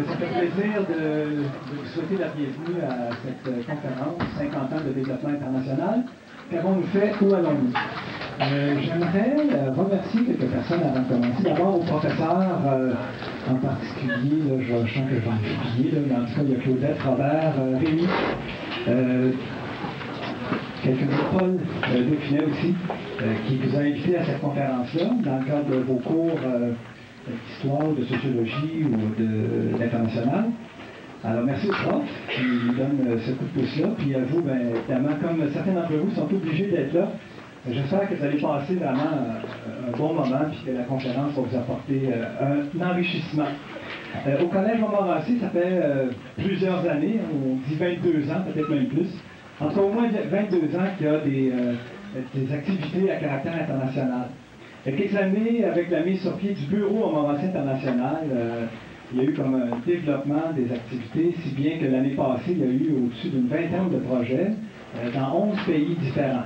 Ça fait plaisir de vous souhaiter la bienvenue à cette conférence 50 ans de développement international. Qu'avons-nous fait? Où allons-nous? J'aimerais remercier quelques personnes avant de commencer. D'abord au professeur en particulier, là, je sens que je vais en oublier, mais en tout cas, il y a Claudette, Robert, Rémi, quelqu'un de Paul Dauphinet aussi, qui vous a invité à cette conférence-là dans le cadre de vos cours d'histoire, de sociologie ou d'international. Alors, merci aux profs qui nous donnent ce coup de pouce-là. Puis à vous, bien évidemment, comme certains d'entre vous sont obligés d'être là, j'espère que vous allez passer vraiment un bon moment puis que la conférence va vous apporter un enrichissement. Au Collège Montmorency, ça fait plusieurs années, on dit 22 ans, peut-être même plus. En tout cas, au moins 22 ans qu'il y a des activités à caractère international. Il y a quelques années, avec la mise sur pied du Bureau Montmorency International, il y a eu comme un développement des activités, si bien que l'année passée, il y a eu au-dessus d'une vingtaine de projets dans 11 pays différents.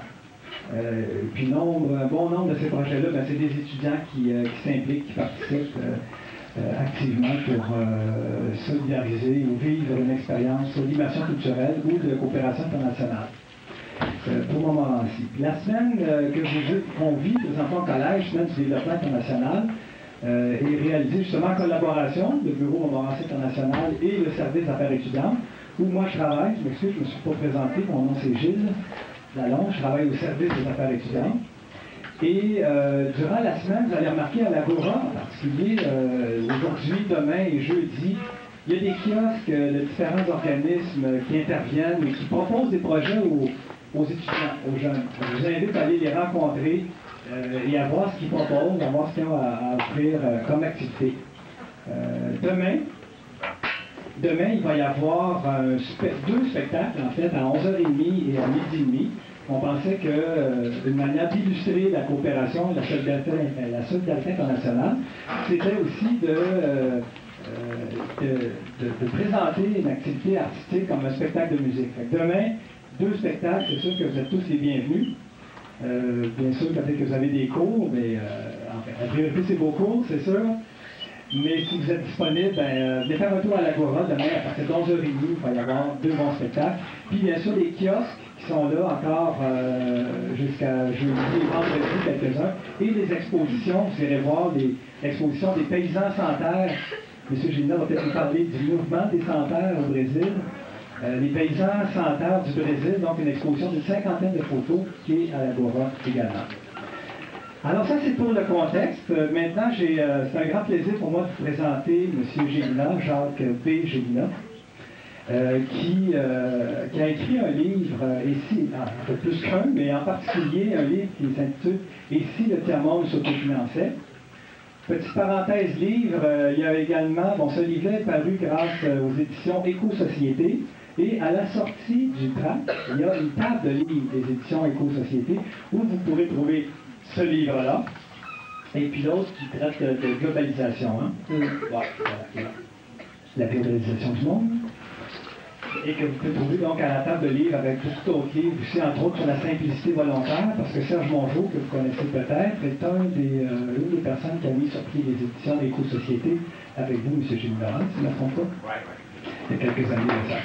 Puis un bon nombre de ces projets-là, ben, c'est des étudiants qui s'impliquent, qui participent activement pour solidariser ou vivre une expérience d'immersion culturelle ou de coopération internationale. Pour Montmorency. La semaine qu'on vit présentement au collège, semaine du développement international, est réalisée justement en collaboration, le Bureau Montmorency International et le service d'affaires étudiantes, où moi je travaille, je m'excuse, je ne me suis pas présenté, mon nom c'est Gilles Lalonde, je travaille au service des affaires étudiantes. Et durant la semaine, vous allez remarquer à l'Agora, en particulier aujourd'hui, demain et jeudi, il y a des kiosques de différents organismes qui interviennent et qui proposent des projets aux étudiants, aux jeunes. Je vous invite à aller les rencontrer et à voir ce qu'ils proposent, à voir ce qu'ils ont à offrir comme activité. Demain, il va y avoir deux spectacles, en fait, à 11h30 et à 12h30. On pensait qu'une manière d'illustrer la coopération et la solidarité internationale, c'était aussi de présenter une activité artistique comme un spectacle de musique. Demain, deux spectacles, c'est sûr que vous êtes tous les bienvenus. Bien sûr, peut-être que vous avez des cours, mais en priorité, c'est vos cours, c'est sûr. Mais si vous êtes disponible, venez faire un tour à l'Agora demain à partir de 11h30, il va y avoir deux bons spectacles. Puis bien sûr, les kiosques qui sont là encore jusqu'à jeudi et vendredi, quelques-uns. Et les expositions, vous irez voir l'exposition des paysans sans terre. M. Gilina va peut-être nous parler du mouvement des sans terre au Brésil. Les paysans sans terre du Brésil, donc une exposition d'une cinquantaine de photos qui est à l'Agora également. Alors ça, c'est pour le contexte. Maintenant, c'est un grand plaisir pour moi de vous présenter M. Gélina, Jacques B. Gélina, qui a écrit un livre, ici, un peu plus qu'un, mais en particulier un livre qui s'intitule « Et si le tiers-monde s'autofinançait ». Petite parenthèse livre, il y a également, ce livre-là est paru grâce aux éditions Éco-Société. Et à la sortie du tract, il y a une table de livres des éditions Éco-Société où vous pourrez trouver ce livre-là, et puis l'autre qui traite de globalisation. Voilà, la globalisation du monde. Et que vous pouvez trouver donc à la table de livres avec beaucoup d'autres livres aussi, entre autres sur la simplicité volontaire, parce que Serge Mongeau, que vous connaissez peut-être, est une des personnes qui a mis sur pied les éditions Éco-Société avec vous, M. Gilles Laurent, si je ne me trompe pas. Il y a quelques années de ça.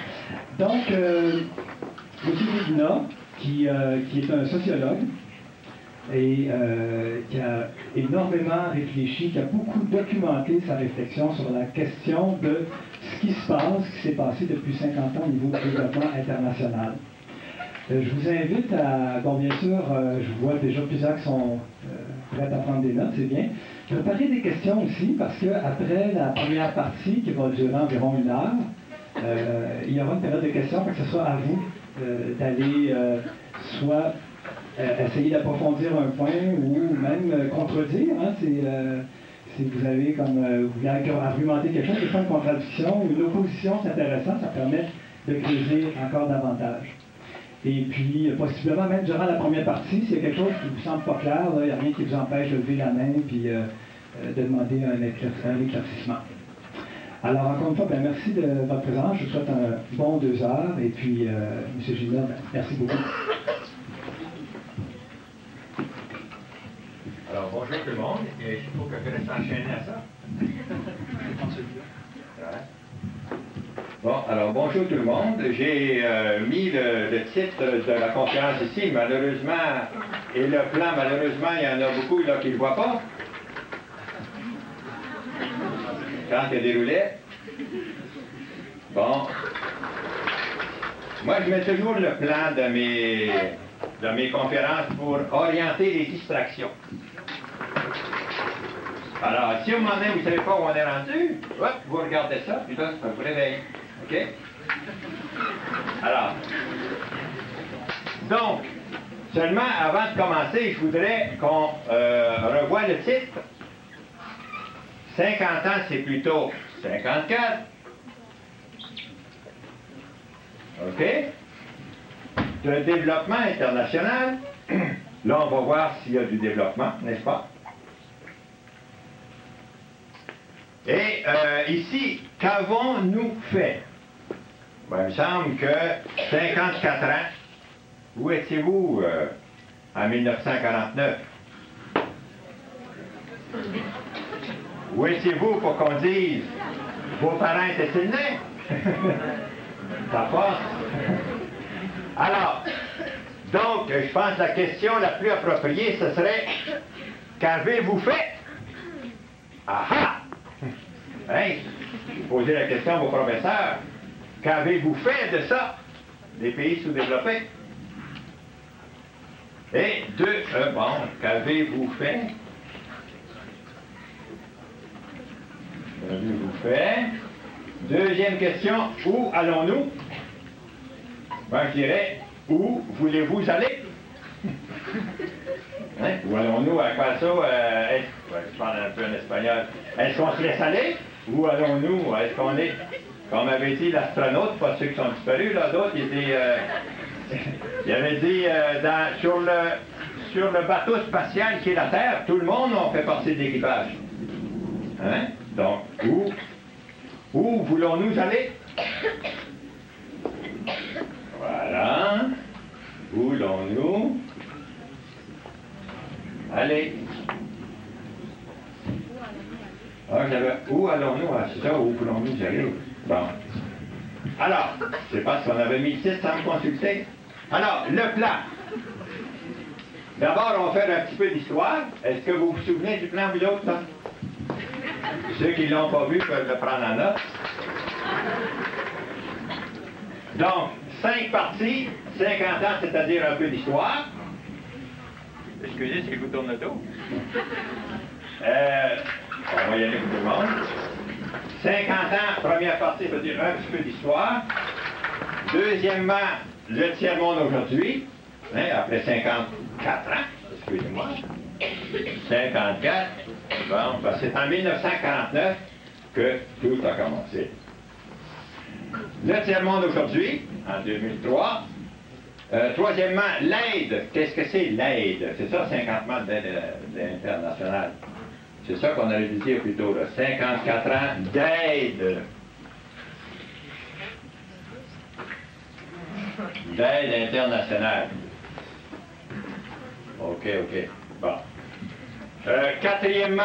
Donc, M. Gélina, qui est un sociologue, et qui a énormément réfléchi, qui a beaucoup documenté sa réflexion sur la question de ce qui se passe, ce qui s'est passé depuis 50 ans au niveau du développement international. Je vous invite à, bon bien sûr, je vois déjà plusieurs qui sont prêts à prendre des notes, c'est bien. Je vais parler des questions aussi, parce qu'après la première partie, qui va durer environ 1 heure, il y aura une période de questions, pour que ce soit à vous d'aller soit essayer d'approfondir un point ou même contredire. Si vous avez vous voulez argumenter quelque chose, des fois une contradiction ou une opposition, c'est intéressant, ça permet de creuser encore davantage. Et puis, possiblement, même durant la première partie, s'il y a quelque chose qui ne vous semble pas clair, il n'y a rien qui vous empêche de lever la main et de demander un éclaircissement. Alors, encore une fois, merci de votre présence. Je vous souhaite un bon 2 heures. Et puis, M. Gélina, merci beaucoup. Alors, bonjour tout le monde. Il faut que je reste enchaîné à ça. Voilà. Bon, alors bonjour tout le monde. J'ai mis le titre de la conférence ici, malheureusement, et le plan, malheureusement, il y en a beaucoup là qui ne le voient pas. Quand il y a des roulettes. Bon. Moi, je mets toujours le plan de mes conférences pour orienter les distractions. Alors, si au moment donné, vous ne savez pas où on est rendu, hop, vous regardez ça, puis là, ça vous réveille. OK? Alors, donc, seulement avant de commencer, je voudrais qu'on revoie le titre. 50 ans, c'est plutôt 54. OK? De développement international. Là, on va voir s'il y a du développement, n'est-ce pas? Et ici, qu'avons-nous fait? Ben, il me semble que 54 ans, où étiez-vous en 1949? Où étiez-vous pour qu'on dise vos parents étaient-ils nés? Ça passe. Alors, donc, je pense que la question la plus appropriée, ce serait qu'avez-vous fait? Ah ah! Hein? J'ai posé la question à vos professeurs. Qu'avez-vous fait de ça, des pays sous-développés? Et bon, qu'avez-vous fait? Qu'avez-vous fait? Deuxième question, où allons-nous? Ben, je dirais, où voulez-vous aller? Hein? Où allons-nous à Paso? Je parle un peu en espagnol. Est-ce qu'on se laisse aller? Où allons-nous? Est-ce qu'on est, comme avait dit l'astronaute, pas ceux qui sont disparus, là, d'autres, il avait dit sur le bateau spatial qui est la Terre, tout le monde en fait partie de l'équipage. Hein? Donc, où voulons-nous aller? Voilà. Où voulons-nous aller? Ah, où allons-nous? Ah, c'est ça, où voulons-nous aller? Bon. Alors, c'est parce qu'on avait mis le titre sans me consulter. Alors, le plan. D'abord, on va faire un petit peu d'histoire. Est-ce que vous vous souvenez du plan, vous autres, là? Ceux qui ne l'ont pas vu peuvent le prendre en note. Donc, 5 parties, 50 ans, c'est-à-dire un peu d'histoire. Excusez si je vous tourne le dos. On va y aller pour tout le monde. 50 ans, première partie, ça veut dire un petit peu d'histoire. Deuxièmement, le tiers-monde aujourd'hui, hein, après 54 ans, excusez-moi. 54, bon, ben c'est en 1949 que tout a commencé. Le tiers-monde aujourd'hui, en 2003. Troisièmement, l'aide. Qu'est-ce que c'est l'aide? C'est ça, 50 ans d'aide internationale. C'est ça qu'on allait dire plus tôt, là. 54 ans d'aide. D'aide internationale. OK. Bon. Quatrièmement,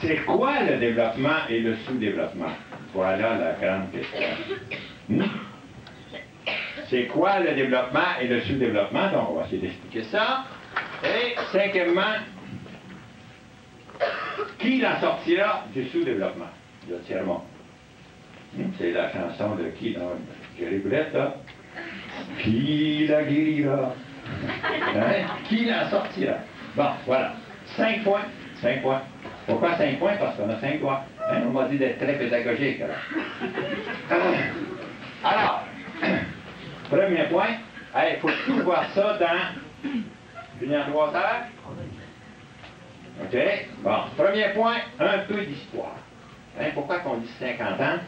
c'est quoi le développement et le sous-développement? Voilà la grande question. C'est quoi le développement et le sous-développement? Donc, on va essayer d'expliquer ça. Et cinquièmement, qui la sortira du sous-développement? Le tiers-monde. C'est la chanson de qui, dans Jerry Boulette, là? Qui la guérira? Hein? Qui la sortira? Bon, voilà. 5 points. 5 points. Pourquoi 5 points? Parce qu'on a 5 doigts. Hein? On m'a dit d'être très pédagogique. Alors, premier point, il faut tout voir ça dans une en 3 heures. OK? Bon, premier point, un peu d'histoire. Hein? Pourquoi qu'on dit 50 ans?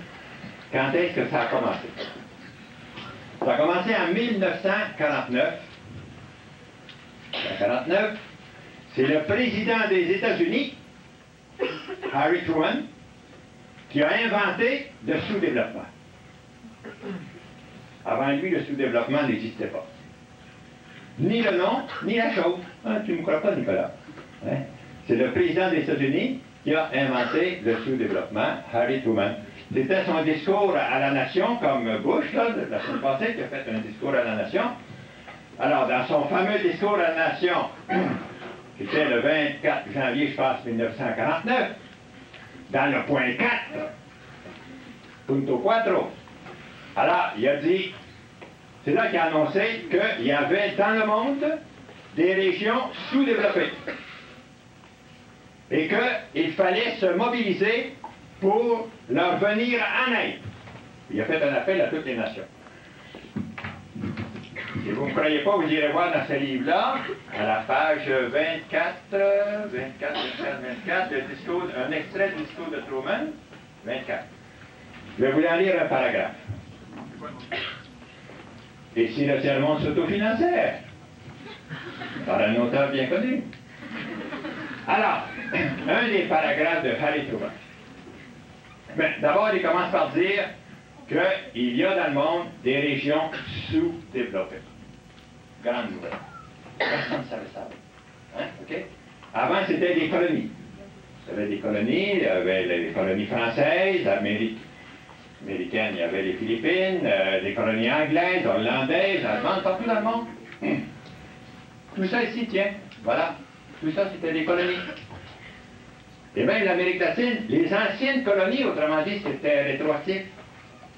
Quand est-ce que ça a commencé? Ça a commencé en 1949. 1949, c'est le président des États-Unis, Harry Truman, qui a inventé le sous-développement. Avant lui, le sous-développement n'existait pas. Ni le nom, ni la chose. Hein, tu ne me crois pas, Nicolas? Hein? C'est le président des États-Unis qui a inventé le sous-développement, Harry Truman. C'était son discours à la nation, comme Bush, là, la semaine passée, qui a fait un discours à la nation. Alors, dans son fameux discours à la nation, qui était le 24 janvier, je pense, 1949, dans le point 4, punto 4, alors, il a dit, c'est là qu'il a annoncé qu'il y avait dans le monde des régions sous-développées et qu'il fallait se mobiliser pour leur venir en aide. Il a fait un appel à toutes les nations. Si vous ne me croyez pas, vous irez voir dans ce livre-là, à la page 24, le discours, un extrait du discours de Truman, 24. Je vais vous en lire un paragraphe. Et si le tiers-monde s'autofinançait, par un auteur bien connu. Alors, un des paragraphes de Harry Truman. D'abord, il commence par dire qu'il y a dans le monde des régions sous-développées. Grande nouvelle. Personne ne savait ça. Hein? OK? Avant, c'était des colonies. Il y avait des colonies, il y avait les colonies françaises, américaines, il y avait les Philippines, les colonies anglaises, hollandaises, allemandes, partout dans le monde. Tout ça ici, tiens, voilà. Tout ça, c'était des colonies. Et même l'Amérique latine, les anciennes colonies, autrement dit, c'était rétroactif.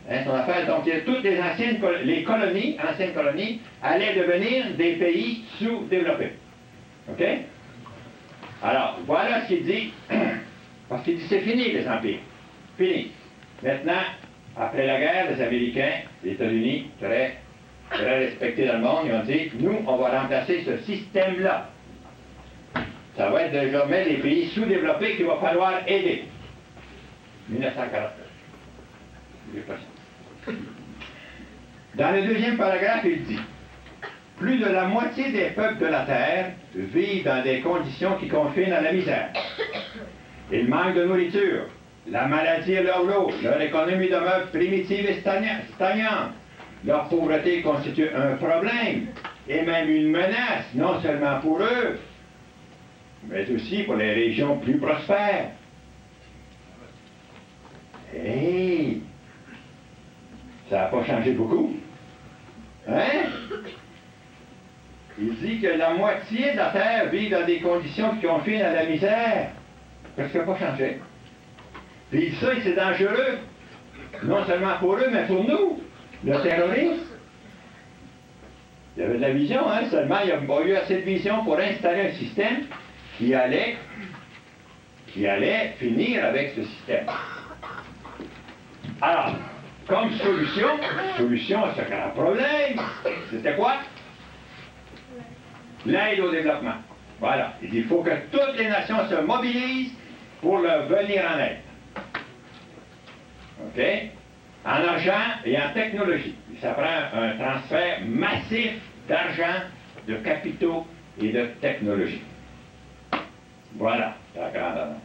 Hein, son affaire. Donc, toutes les anciennes colonies, allaient devenir des pays sous-développés. OK? Alors, voilà ce qu'il dit. Parce qu'il dit, c'est fini, les empires. Fini. Maintenant, après la guerre, les Américains, les États-Unis, très respectés dans le monde, ils ont dit, nous, on va remplacer ce système-là. Ça va être désormais les pays sous-développés qu'il va falloir aider. 1949. Dans le deuxième paragraphe, il dit « Plus de la moitié des peuples de la Terre vivent dans des conditions qui confinent à la misère. Ils manquent de nourriture, la maladie est leur lot, leur économie demeure primitive et stagnante. Leur pauvreté constitue un problème et même une menace, non seulement pour eux, mais aussi pour les régions plus prospères. » Hey! Ça n'a pas changé beaucoup. Hein? Il dit que la moitié de la Terre vit dans des conditions qui confinent à la misère. Parce que ça n'a pas changé. Puis ça, c'est dangereux. Non seulement pour eux, mais pour nous. Le terrorisme. Il y avait de la vision, hein? Seulement, il n'y a pas eu assez de vision pour installer un système qui allait finir avec ce système. Alors, comme solution à ce grand problème, c'était quoi? L'aide au développement. Voilà. Il dit qu'il faut que toutes les nations se mobilisent pour leur venir en aide. OK? En argent et en technologie. Ça prend un transfert massif d'argent, de capitaux et de technologie. Voilà la grande annonce.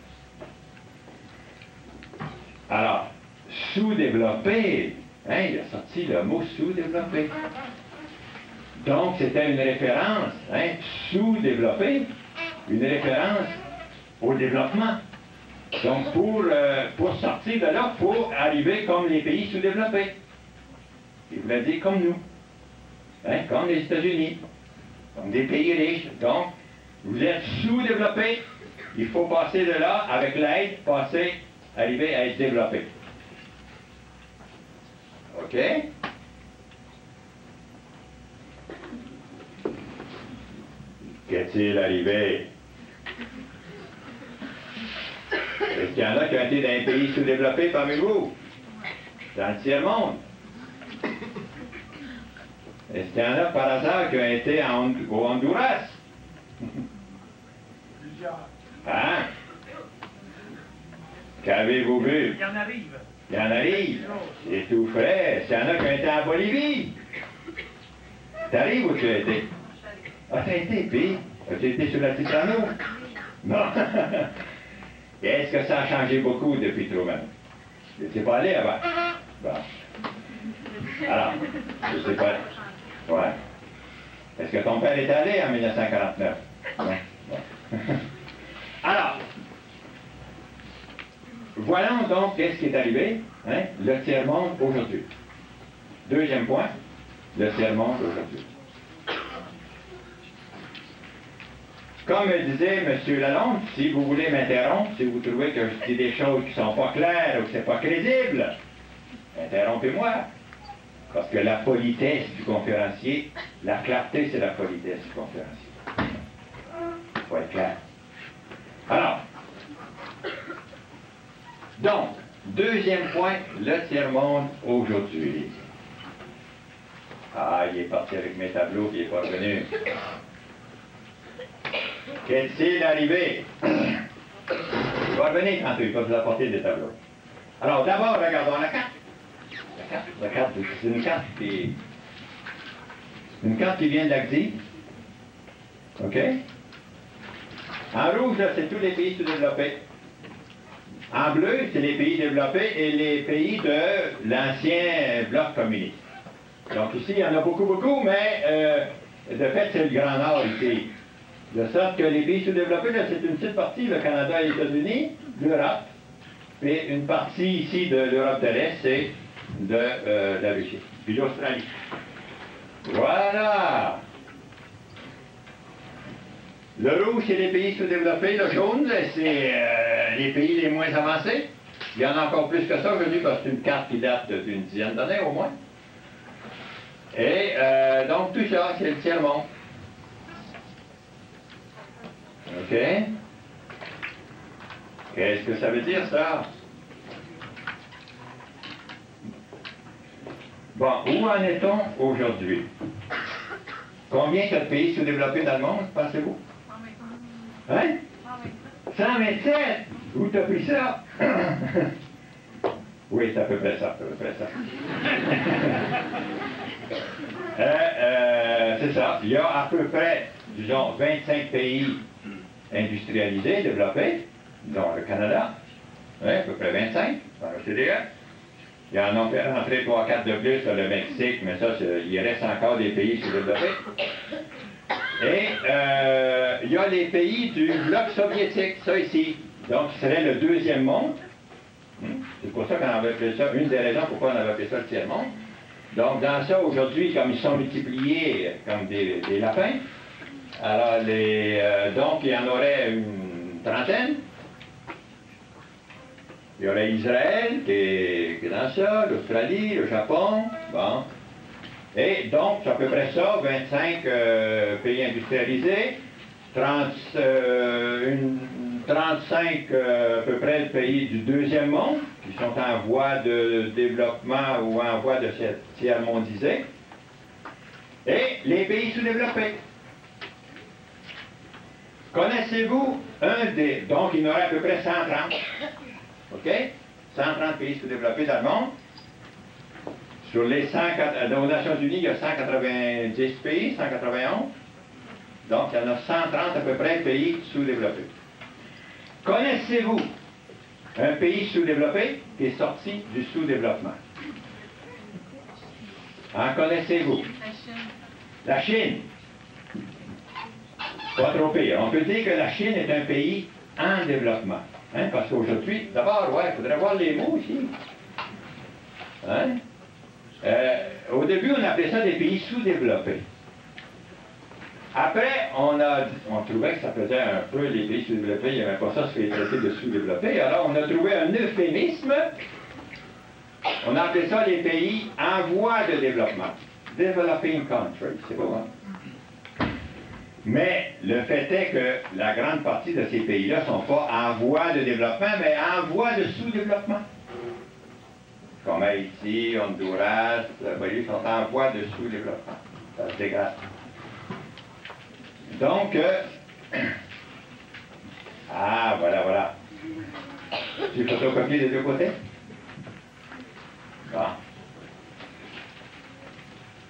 Alors, sous-développé, hein, il a sorti le mot sous-développé. Donc, c'était une référence, hein, sous-développé, une référence au développement. Donc, pour sortir de là, il faut arriver comme les pays sous-développés. Il voulait dire comme nous, hein, comme les États-Unis, comme des pays riches. Donc, vous êtes sous-développés, il faut passer de là, avec l'aide, arriver à être développé. OK? Qu'est-il arrivé? Est-ce qu'il y en a qui ont été dans un pays sous-développé parmi vous? Dans le tiers-monde? Est-ce qu'il y en a par hasard qui ont été au Honduras? Plusieurs. Hein? Qu'avez-vous vu? Il y en arrive. Il y en arrive. C'est tout frais. Est-ce qu'il y en a qui ont été en Bolivie? T'arrives où tu as été? Ah, t'as été, puis? As-tu été sur la Titrano? Non. Est-ce que ça a changé beaucoup depuis Truman? Je ne sais pas allé avant. Bon. Alors, je ne sais pas. Ouais. Est-ce que ton père est allé en 1949? Non. Non. Alors, voyons donc qu'est-ce qui est arrivé. Hein? Le tiers-monde aujourd'hui. Deuxième point, le tiers-monde aujourd'hui. Comme disait M. Lalonde, si vous voulez m'interrompre, si vous trouvez que je dis des choses qui ne sont pas claires ou que ce n'est pas crédible, interrompez-moi. Parce que la politesse du conférencier, la clarté, c'est la politesse du conférencier. Il faut être clair. Alors, donc, deuxième point, le tiers-monde aujourd'hui. Ah, il est parti avec mes tableaux, il n'est pas revenu. Qu'est-il arrivé? Il va revenir tantôt, il va vous apporter des tableaux. Alors, d'abord, regardons la carte. La carte, c'est une carte qui vient de l'Asie. OK? En rouge, là, c'est tous les pays sous-développés. En bleu, c'est les pays développés et les pays de l'ancien bloc communiste. Donc ici, il y en a beaucoup, beaucoup, mais de fait, c'est le Grand Nord ici. De sorte que les pays sous-développés, là, c'est une petite partie, le Canada et les États-Unis, l'Europe, et une partie ici de l'Europe de l'Est, c'est de la Russie, puis l'Australie. Voilà! Le rouge, c'est les pays sous-développés. Le jaune, c'est les pays les moins avancés. Il y en a encore plus que ça aujourd'hui, parce que c'est une carte qui date d'une dizaine d'années au moins. Et donc, tout ça, c'est le tiers-monde. OK? Qu'est-ce que ça veut dire, ça? Bon, où en est-on aujourd'hui? Combien il y a de pays sous-développés dans le monde, pensez-vous? Hein? 127! Où t'as pris ça? Oui, c'est à peu près ça, c'est ça. Il y a à peu près, disons, 25 pays industrialisés, développés, dont le Canada, oui, à peu près 25, dans l'OCDE. Il y en a rentré 3-4 de plus, là, le Mexique, mais ça, il reste encore des pays sous-développés. Et il y a les pays du bloc soviétique, ça ici. Donc, ce serait le deuxième monde. C'est pour ça qu'on avait appelé ça, une des raisons pourquoi on avait appelé ça le tiers-monde. Donc, dans ça, aujourd'hui, comme ils sont multipliés comme des lapins, alors, donc, il y en aurait une trentaine. Il y aurait Israël qui est dans ça, l'Australie, le Japon, bon. Et donc, c'est à peu près ça, 25 pays industrialisés, 35 à peu près de pays du deuxième monde, qui sont en voie de développement ou en voie de tiers-mondiser, et les pays sous-développés. Connaissez-vous un des... Donc, il y en aurait à peu près 130. OK? 130 pays sous-développés dans le monde. Sur les 100... Aux Nations Unies, il y a 190 pays, 191. Donc, il y en a 130 à peu près pays sous-développés. Connaissez-vous un pays sous-développé qui est sorti du sous-développement? En connaissez-vous? La Chine. Pas trop pire. On peut dire que la Chine est un pays en développement. Hein? Parce qu'aujourd'hui, d'abord, ouais, il faudrait voir les mots ici. Hein? Au début, on appelait ça des pays sous-développés. Après, on trouvait que ça faisait un peu les pays sous-développés, il n'y avait pas ça, ce qui est traité de sous-développés. Alors, on a trouvé un euphémisme. On a appelé ça les pays en voie de développement. Developing countries, c'est beau, hein? Mais le fait est que la grande partie de ces pays-là ne sont pas en voie de développement, mais en voie de sous-développement. Comme Haïti, Honduras, vous voyez, sont en voie de sous-développement. Ça se dégrade. Donc, ah, voilà. Tu photocopies des deux côtés? Bon.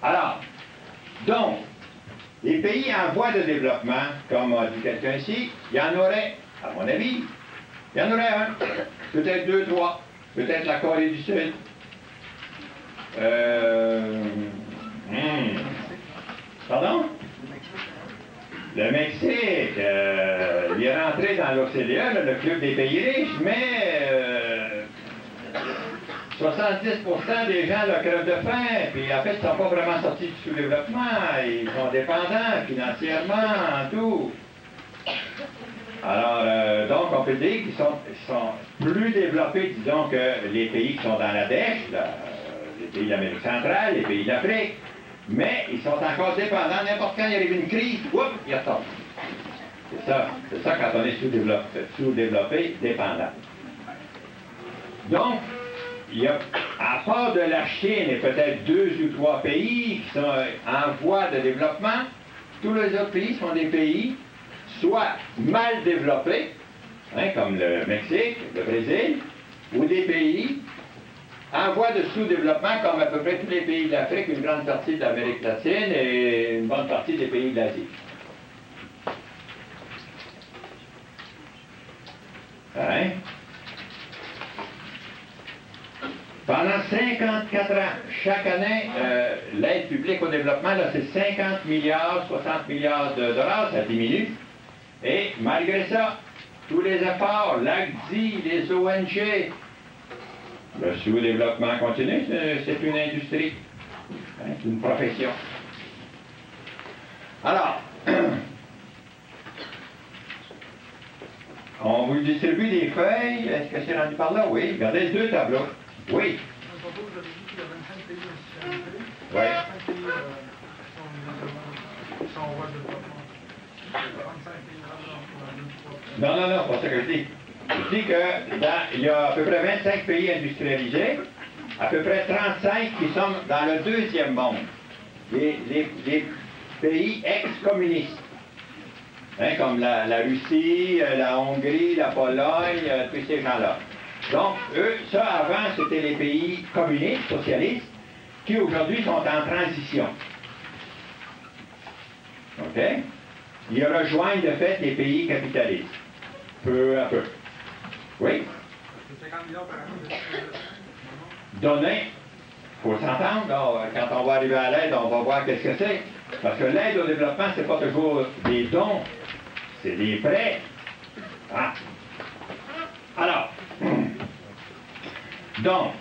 Alors, donc, les pays en voie de développement, comme a dit quelqu'un ici, il y en aurait, à mon avis, il y en aurait un, peut-être 2, 3, peut-être la Corée du Sud. Pardon? Le Mexique, il est rentré dans l'OCDE, le club des pays riches, mais 70% des gens là, crèvent de faim, puis en fait, ils ne sont pas vraiment sortis du sous-développement, ils sont dépendants financièrement, tout. Alors, donc, on peut dire qu'ils sont plus développés, disons, que les pays qui sont dans la dèche, là, les pays d'Amérique centrale, les pays d'Afrique, mais ils sont encore dépendants. N'importe quand il arrive une crise, oups, ils retombent. C'est ça quand on est sous-développé, dépendant. Donc, il y a, à part de la Chine et peut-être 2 ou 3 pays qui sont en voie de développement, tous les autres pays sont des pays soit mal développés, hein, comme le Mexique, le Brésil, ou des pays en voie de sous-développement, comme à peu près tous les pays d'Afrique, une grande partie de l'Amérique latine et une bonne partie des pays de l'Asie. Hein? Pendant 54 ans, chaque année, l'aide publique au développement, c'est 50 milliards, 60 milliards de dollars, ça diminue. Et malgré ça, tous les efforts, l'ACDI, les ONG, le sous-développement continue, c'est une industrie, hein, c'est une profession. Alors, on vous distribue des feuilles, est-ce que c'est rendu par là? Oui, regardez 2 tableaux. Oui. Oui. Non, pas ça que je dis. Je dis qu'il y a à peu près 25 pays industrialisés, à peu près 35 qui sont dans le 2e monde, les pays ex-communistes, hein, comme la Russie, la Hongrie, la Pologne, tous ces gens-là. Donc, eux, ça avant, c'était les pays communistes, socialistes, qui aujourd'hui sont en transition. OK? Ils rejoignent de fait les pays capitalistes, peu à peu. Oui? C'est 50 milliards par année. Donner, il faut s'entendre, quand on va arriver à l'aide, on va voir qu'est-ce que c'est. Parce que l'aide au développement, c'est pas toujours des dons, c'est des prêts. Ah. Alors, donc,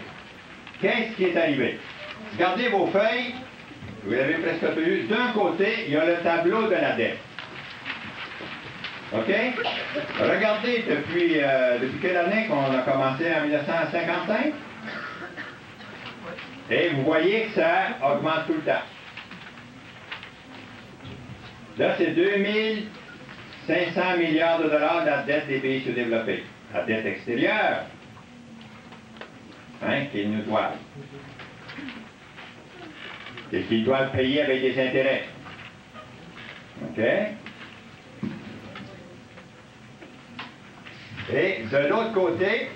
qu'est-ce qui est arrivé? Regardez vos feuilles, vous l'avez presque vu. D'un côté, il y a le tableau de la dette. OK? Regardez depuis quelle année qu'on a commencé en 1955? Et vous voyez que ça augmente tout le temps. Là, c'est 2500 milliards de dollars de la dette des pays sous-développés. La dette extérieure, hein, qu'ils nous doivent. Et qu'ils doivent payer avec des intérêts. OK? Et de l'autre côté,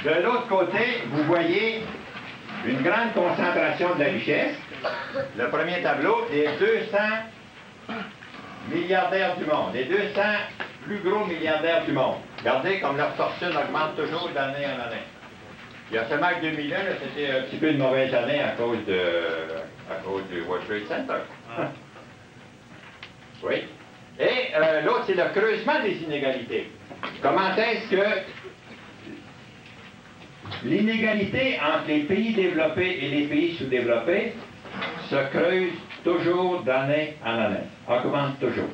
de l'autre côté, vous voyez une grande concentration de la richesse. Le premier tableau, les 200 milliardaires du monde, les 200 plus gros milliardaires du monde. Regardez comme leur fortune augmente toujours d'année en année. Il y a seulement que 2001, c'était un petit peu une mauvaise année à cause du World Trade Center. Oui. Et l'autre, c'est le creusement des inégalités. Comment est-ce que l'inégalité entre les pays développés et les pays sous-développés se creuse toujours d'année en année, augmente toujours.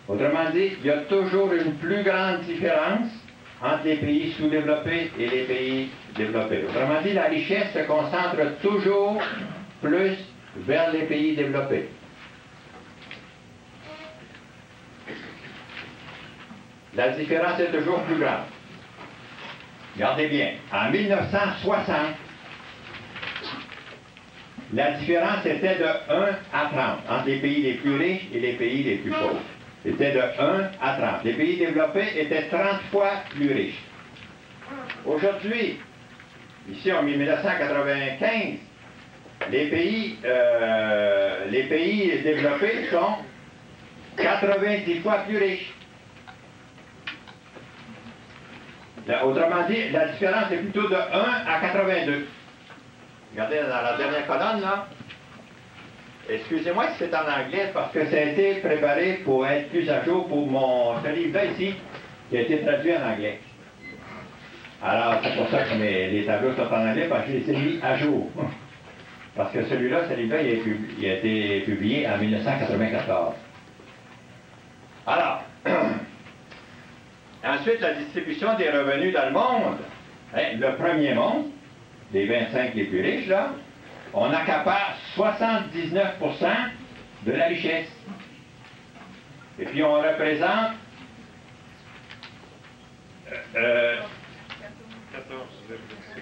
Autrement dit, il y a toujours une plus grande différence entre les pays sous-développés et les pays développés. Autrement dit, la richesse se concentre toujours plus vers les pays développés. La différence est toujours plus grande. Regardez bien, en 1960, la différence était de 1 à 30 entre les pays les plus riches et les pays les plus pauvres. C'était de 1 à 30. Les pays développés étaient 30 fois plus riches. Aujourd'hui, ici en 1995, les pays développés sont 90 fois plus riches. Autrement dit, la différence est plutôt de 1 à 82. Regardez dans la dernière colonne, là. excusez-moi si c'est en anglais, parce que ça a été préparé pour être plus à jour pour ce livre-là ici, qui a été traduit en anglais. Alors, c'est pour ça que les tableaux sont en anglais, parce que je les ai mis à jour. Parce que celui-là, ce livre-là, il a été publié en 1994. Alors, ensuite, la distribution des revenus dans le monde. Hein, le premier monde, les 25 les plus riches, là, on accapare 79% de la richesse. Et puis on représente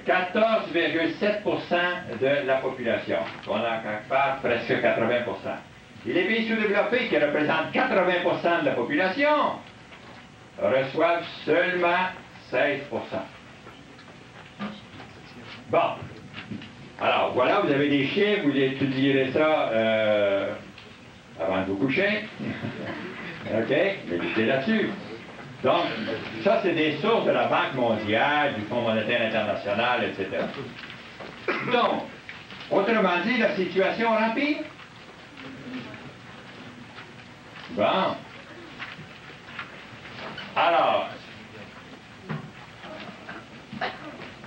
14,7% de la population. On accapare presque 80%. Et les pays sous-développés, qui représentent 80% de la population, reçoivent seulement 16%. Bon. Alors, voilà, vous avez des chiffres, vous étudierez ça avant de vous coucher. OK? Méditez là-dessus. Donc, ça, c'est des sources de la Banque mondiale, du Fonds monétaire international, etc. Donc, autrement dit, la situation empire. Bon. Alors,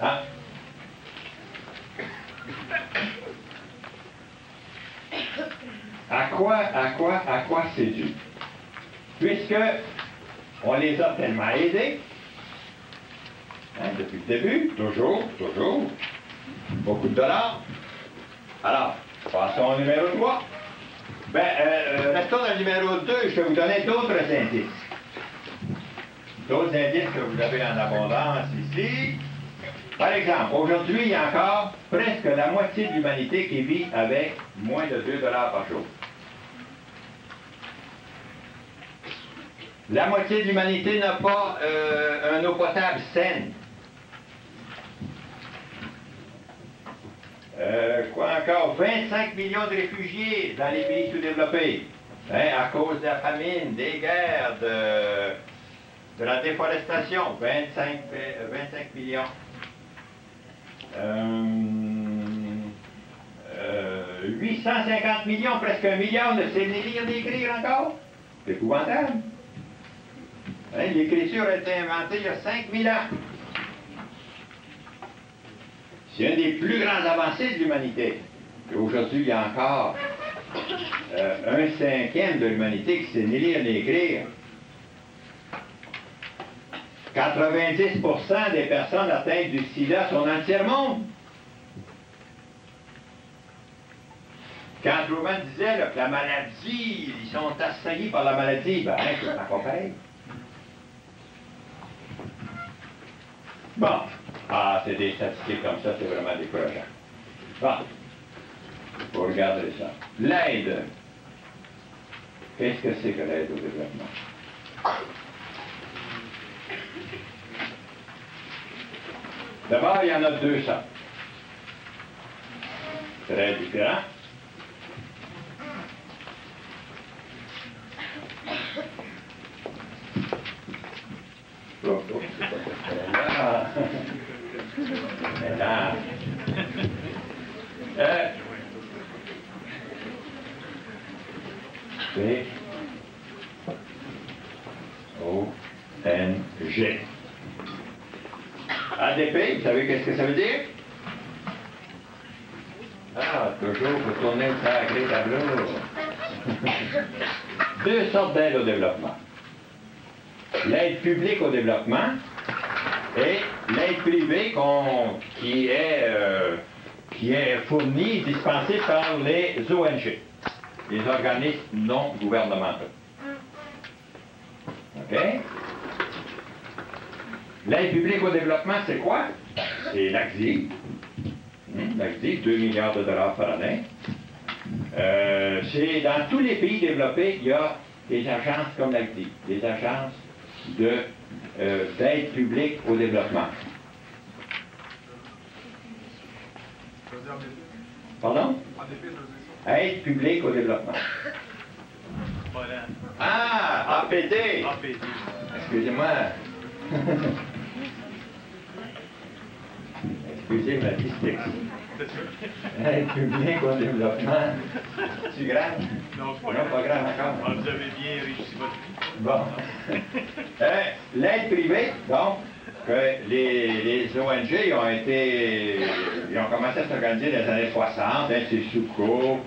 hein? À quoi c'est dû? Puisque on les a tellement aidés, hein, depuis le début, toujours, beaucoup de dollars. Alors, passons au numéro 3. Restons dans le numéro 2, je vais vous donner d'autres indices. D'autres indices que vous avez en abondance ici. Par exemple, aujourd'hui, il y a encore presque la moitié de l'humanité qui vit avec moins de 2 $ par jour. La moitié de l'humanité n'a pas un eau potable saine. Quoi encore? 25 millions de réfugiés dans les pays sous-développés, hein, à cause de la famine, des guerres, de la déforestation. 25 millions. 850 millions, presque 1 milliard, ne sait ni lire ni écrire encore. C'est épouvantable. Hein, l'écriture a été inventée il y a 5000 ans. C'est une des plus grandes avancées de l'humanité. Et aujourd'hui, il y a encore 1/5 de l'humanité qui sait ni lire ni écrire. 90% des personnes atteintes du sida sont dans le tiers-monde. Quand Truman disait là, que la maladie, ils sont assaillis par la maladie, ben, hein, c'est pas pareil. Bon. Ah, c'est des statistiques comme ça, c'est vraiment décourageant. Bon. Vous regardez ça. L'aide. Qu'est-ce que c'est que l'aide au développement? D'abord, il y en a 200. Très différent. Oh, c'est pas là. Mais là. C-O-N-G. ADP, vous savez qu'est-ce que ça veut dire? Ah, toujours pour tourner le sacré tableau. 2 sortes d'aide au développement. L'aide publique au développement et l'aide privée qui est fournie, dispensée par les ONG, les organismes non gouvernementaux. OK? L'aide publique au développement, c'est quoi? C'est l'ACDI. L'ACDI, 2 milliards de dollars par année. C'est dans tous les pays développés, il y a des agences comme l'ACDI, des agences d'aide publique au développement. Pardon? Aide publique au développement. Ah, APD. Excusez-moi. Excusez ma dyslexie. L'aide publique au développement. C'est grave? Non, c'est pas Non, pas grave encore. Ah, vous avez bien réussi votre vie. Bon. L'aide privée, donc, que les ONG ils ont commencé à s'organiser dans les années 60, hein, c'est Souko,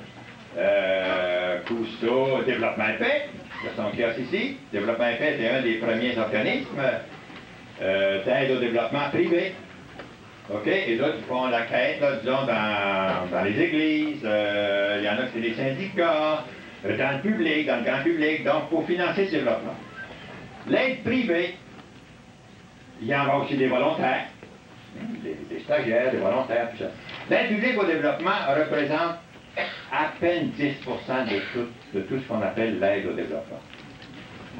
Cousteau, Développement et Paix, de son kiosque ici. Développement et Paix était un des premiers organismes d'aide au développement privé. OK? Et là, ils font la quête, là, disons, dans les églises, il y en a qui c'est des syndicats, dans le grand public, donc pour financer ce développement. L'aide privée, il y en a aussi des volontaires, des stagiaires, des volontaires, tout ça. L'aide publique au développement représente à peine 10% de tout ce qu'on appelle l'aide au développement.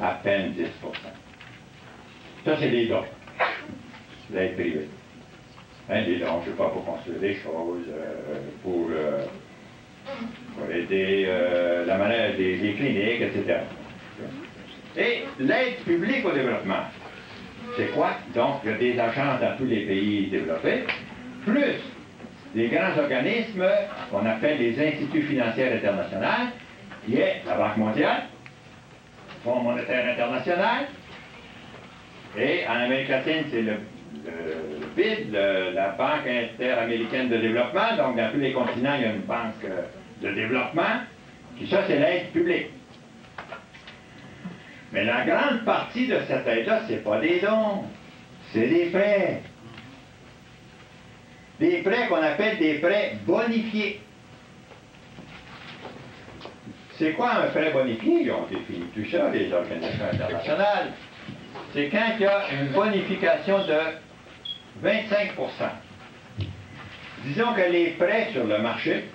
À peine 10%. Ça, c'est des dons. L'aide privée. Hein, des dons, je ne sais pas, pour construire des choses, pour aider la manière des cliniques, etc. Et l'aide publique au développement, c'est quoi? Donc, il y a des agences dans tous les pays développés, plus des grands organismes qu'on appelle les instituts financiers internationaux, qui est la Banque mondiale, le Fonds monétaire international, et en Amérique latine, c'est le BID, la Banque interaméricaine de développement. Donc, dans tous les continents, il y a une banque de développement. Puis ça, c'est l'aide publique. Mais la grande partie de cette aide-là, ce n'est pas des dons, c'est des prêts. Des prêts qu'on appelle des prêts bonifiés. C'est quoi un prêt bonifié? Ils ont défini tout ça, les organisations internationales. C'est quand il y a une bonification de 25%. Disons que les prêts sur le marché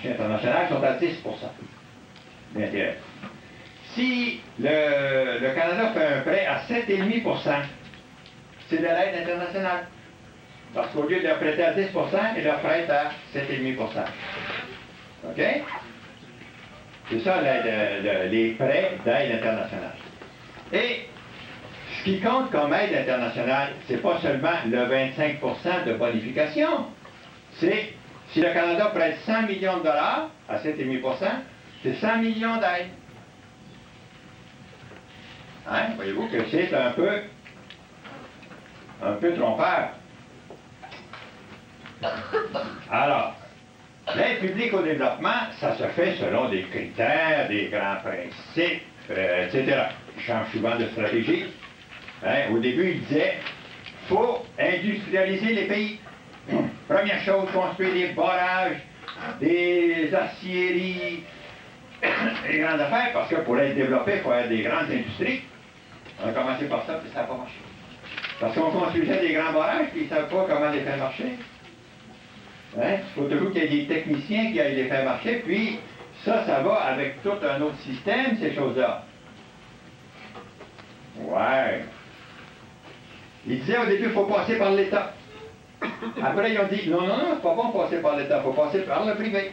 international, sont à 10% d'intérêt. Si le Canada fait un prêt à 7,5%, c'est de l'aide internationale. Parce qu'au lieu de leur prêter à 10%, il leur prête à 7,5%. OK? C'est ça les prêts d'aide internationale. Et ce qui compte comme aide internationale, c'est pas seulement le 25% de bonification, c'est si le Canada prête 100 millions de dollars à 7,5%, c'est 100 millions d'aides. Hein? Voyez-vous que c'est un peu trompeur. Alors, l'aide publique au développement, ça se fait selon des critères, des grands principes, etc. Ils changent souvent de stratégie. Hein? Au début, il disait, il faut industrialiser les pays. Première chose, construire des barrages, des aciéries, des grandes affaires, parce que pour être développé, il faut avoir des grandes industries. On a commencé par ça, puis ça n'a pas marché. Parce qu'on construisait des grands barrages, puis ils ne savaient pas comment les faire marcher. Hein? Il faut toujours qu'il y ait des techniciens qui aillent les faire marcher, puis ça va avec tout un autre système, ces choses-là. Ouais. Ils disaient au début, il faut passer par l'État. Après, ils ont dit, non, c'est pas bon de passer par l'État, il faut passer par le privé.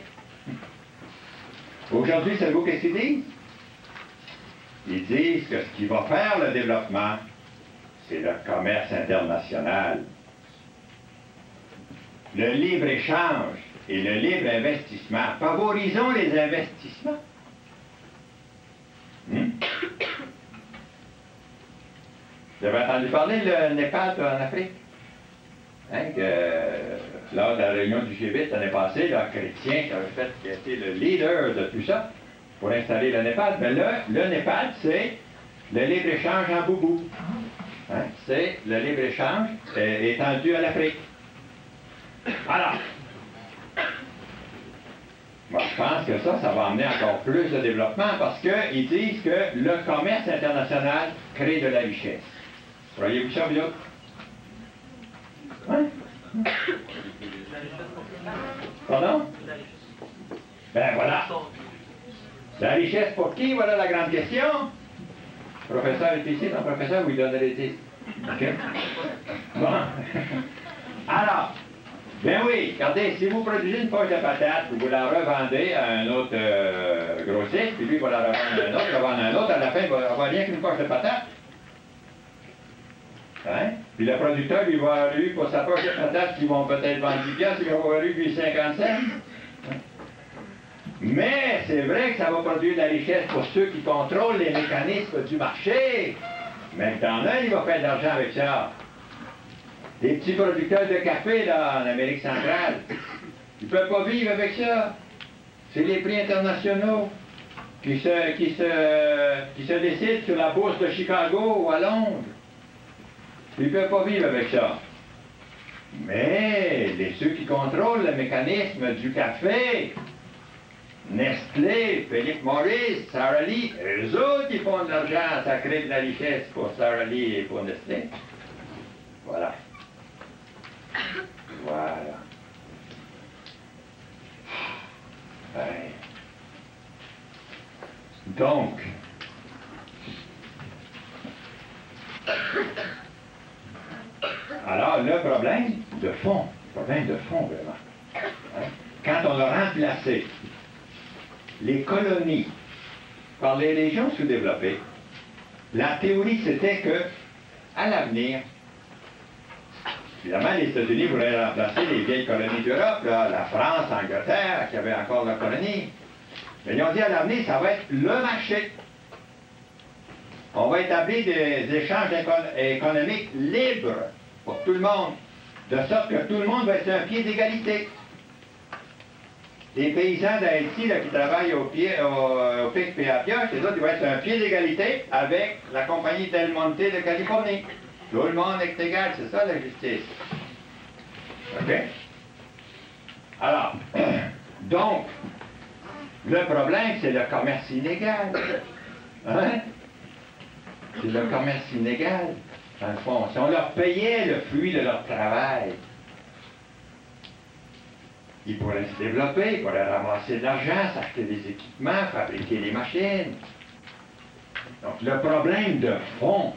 Aujourd'hui, savez-vous qu'est-ce qu'ils disent? Ils disent que ce qui va faire le développement, c'est le commerce international. Le libre-échange et le libre investissement. Favorisons les investissements. Vous avez entendu parler le Népal en Afrique? Hein, lors de la réunion du G8 l'année passée, le chrétien qui a été le leader de tout ça pour installer le Népal. Mais le Népal, c'est le libre-échange en boubou. Hein, c'est le libre-échange étendu à l'Afrique. Alors, moi, je pense que ça va amener encore plus de développement parce qu'ils disent que le commerce international crée de la richesse. Croyez-vous ça, vous autres? Hein? Pardon? Ben voilà. La richesse pour qui? Voilà la grande question. Le professeur est ici, non, professeur, vous lui donnez les titres. OK? Bon. Alors, ben oui, regardez, si vous produisez une poche de patate, vous la revendez à un autre grossiste, puis lui va la revendre à un autre, il va vendre à un autre, à la fin, il va avoir rien qu'une poche de patate. Hein? Puis le producteur, lui, va avoir eu pour sa poche de patates qui vont peut-être vendre 10 piastres, il va avoir eu lui 50 cents. Hein? Mais c'est vrai que ça va produire de la richesse pour ceux qui contrôlent les mécanismes du marché. Maintenant, là, il va faire de l'argent avec ça. Les petits producteurs de café, là, en Amérique centrale, ils ne peuvent pas vivre avec ça. C'est les prix internationaux qui se décident sur la bourse de Chicago ou à Londres. Ils ne peuvent pas vivre avec ça. Mais ceux qui contrôlent le mécanisme du café, Nestlé, Philip Morris, Sara Lee, eux autres, ils font de l'argent, ça crée de la richesse pour Sara Lee et pour Nestlé. Voilà. Voilà. Ouais. Donc, alors le problème de fond vraiment, hein, quand on a remplacé les colonies par les régions sous-développées, la théorie c'était que, à l'avenir, évidemment, les États-Unis voulaient remplacer les vieilles colonies d'Europe, la France, l'Angleterre, qui avaient encore la colonie. Mais ils ont dit à l'avenir, ça va être le marché. On va établir des échanges économiques libres pour tout le monde, de sorte que tout le monde va être sur un pied d'égalité. Les paysans d'Haïti qui travaillent au pic et à pioche, les autres, ils vont être sur un pied d'égalité avec la compagnie Del Monte de Californie. Tout le monde est égal, c'est ça la justice. OK? Alors, donc, le problème, c'est le commerce illégal. Hein? C'est le commerce illégal, dans le fond. Si on leur payait le fruit de leur travail, ils pourraient se développer, ils pourraient ramasser de l'argent, s'acheter des équipements, fabriquer des machines. Donc, le problème de fond,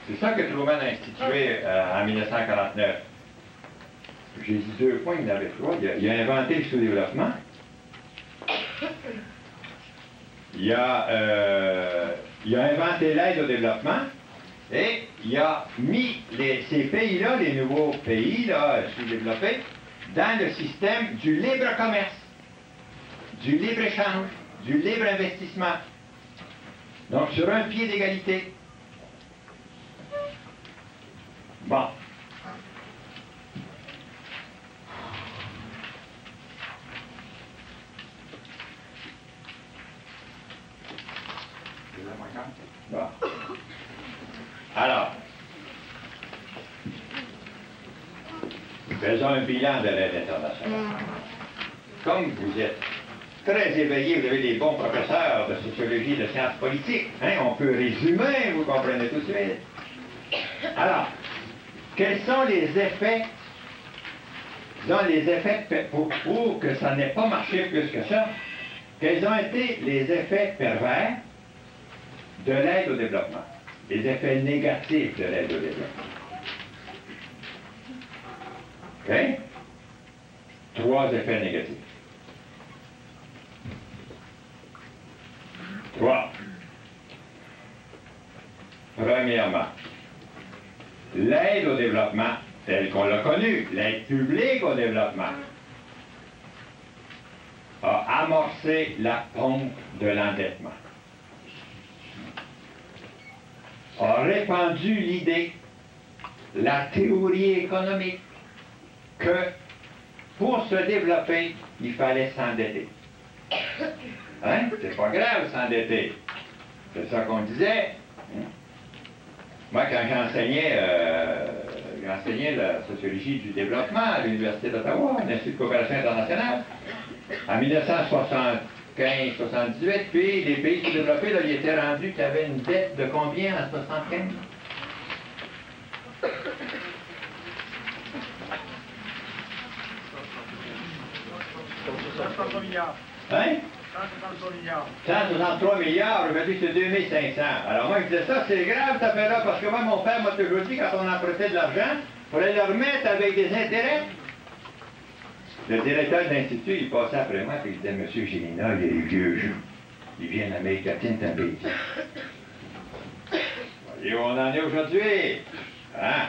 c'est ça que Truman a institué en 1949. J'ai dit 2 points, il y en avait 3. Il a inventé le sous-développement. Il a inventé l'aide au développement. Et il a mis ces pays-là, les nouveaux pays là, sous-développés, dans le système du libre commerce, du libre-échange, du libre investissement. Donc, sur un pied d'égalité. Bon. Bon. Alors, faisons un bilan de l'aide internationale. Comme vous êtes très éveillés, vous avez des bons professeurs de sociologie, de sciences politiques, hein, on peut résumer, vous comprenez tout de suite. Alors, quels sont les effets, disons les effets pour que ça n'ait pas marché plus que ça, quels ont été les effets pervers de l'aide au développement, les effets négatifs de l'aide au développement? OK? 3 effets négatifs. 3. Premièrement, l'aide au développement, telle qu'on l'a connue, l'aide publique au développement, a amorcé la pompe de l'endettement, a répandu l'idée, la théorie économique, que pour se développer, il fallait s'endetter. Hein? C'est pas grave s'endetter. C'est ça qu'on disait. Moi, quand j'enseignais la sociologie du développement à l'Université d'Ottawa, à l'Institut de coopération internationale, en 1975-78, puis les pays sous-développés, là, ils étaient rendus qu'ils avaient une dette de combien en 75? Hein? 163 milliards. 163 milliards, aujourd'hui c'est 2500. Alors moi je disais ça, c'est grave cette affaire-là, parce que moi mon père m'a toujours dit, quand on empruntait de l'argent, il fallait le remettre avec des intérêts. Le directeur de l'Institut, il passait après moi, et il disait, Monsieur Gélinas, il y a les vieux jeux. Ils viennent d'Amérique latine, c'est un pays. Et où on en est aujourd'hui? Hein?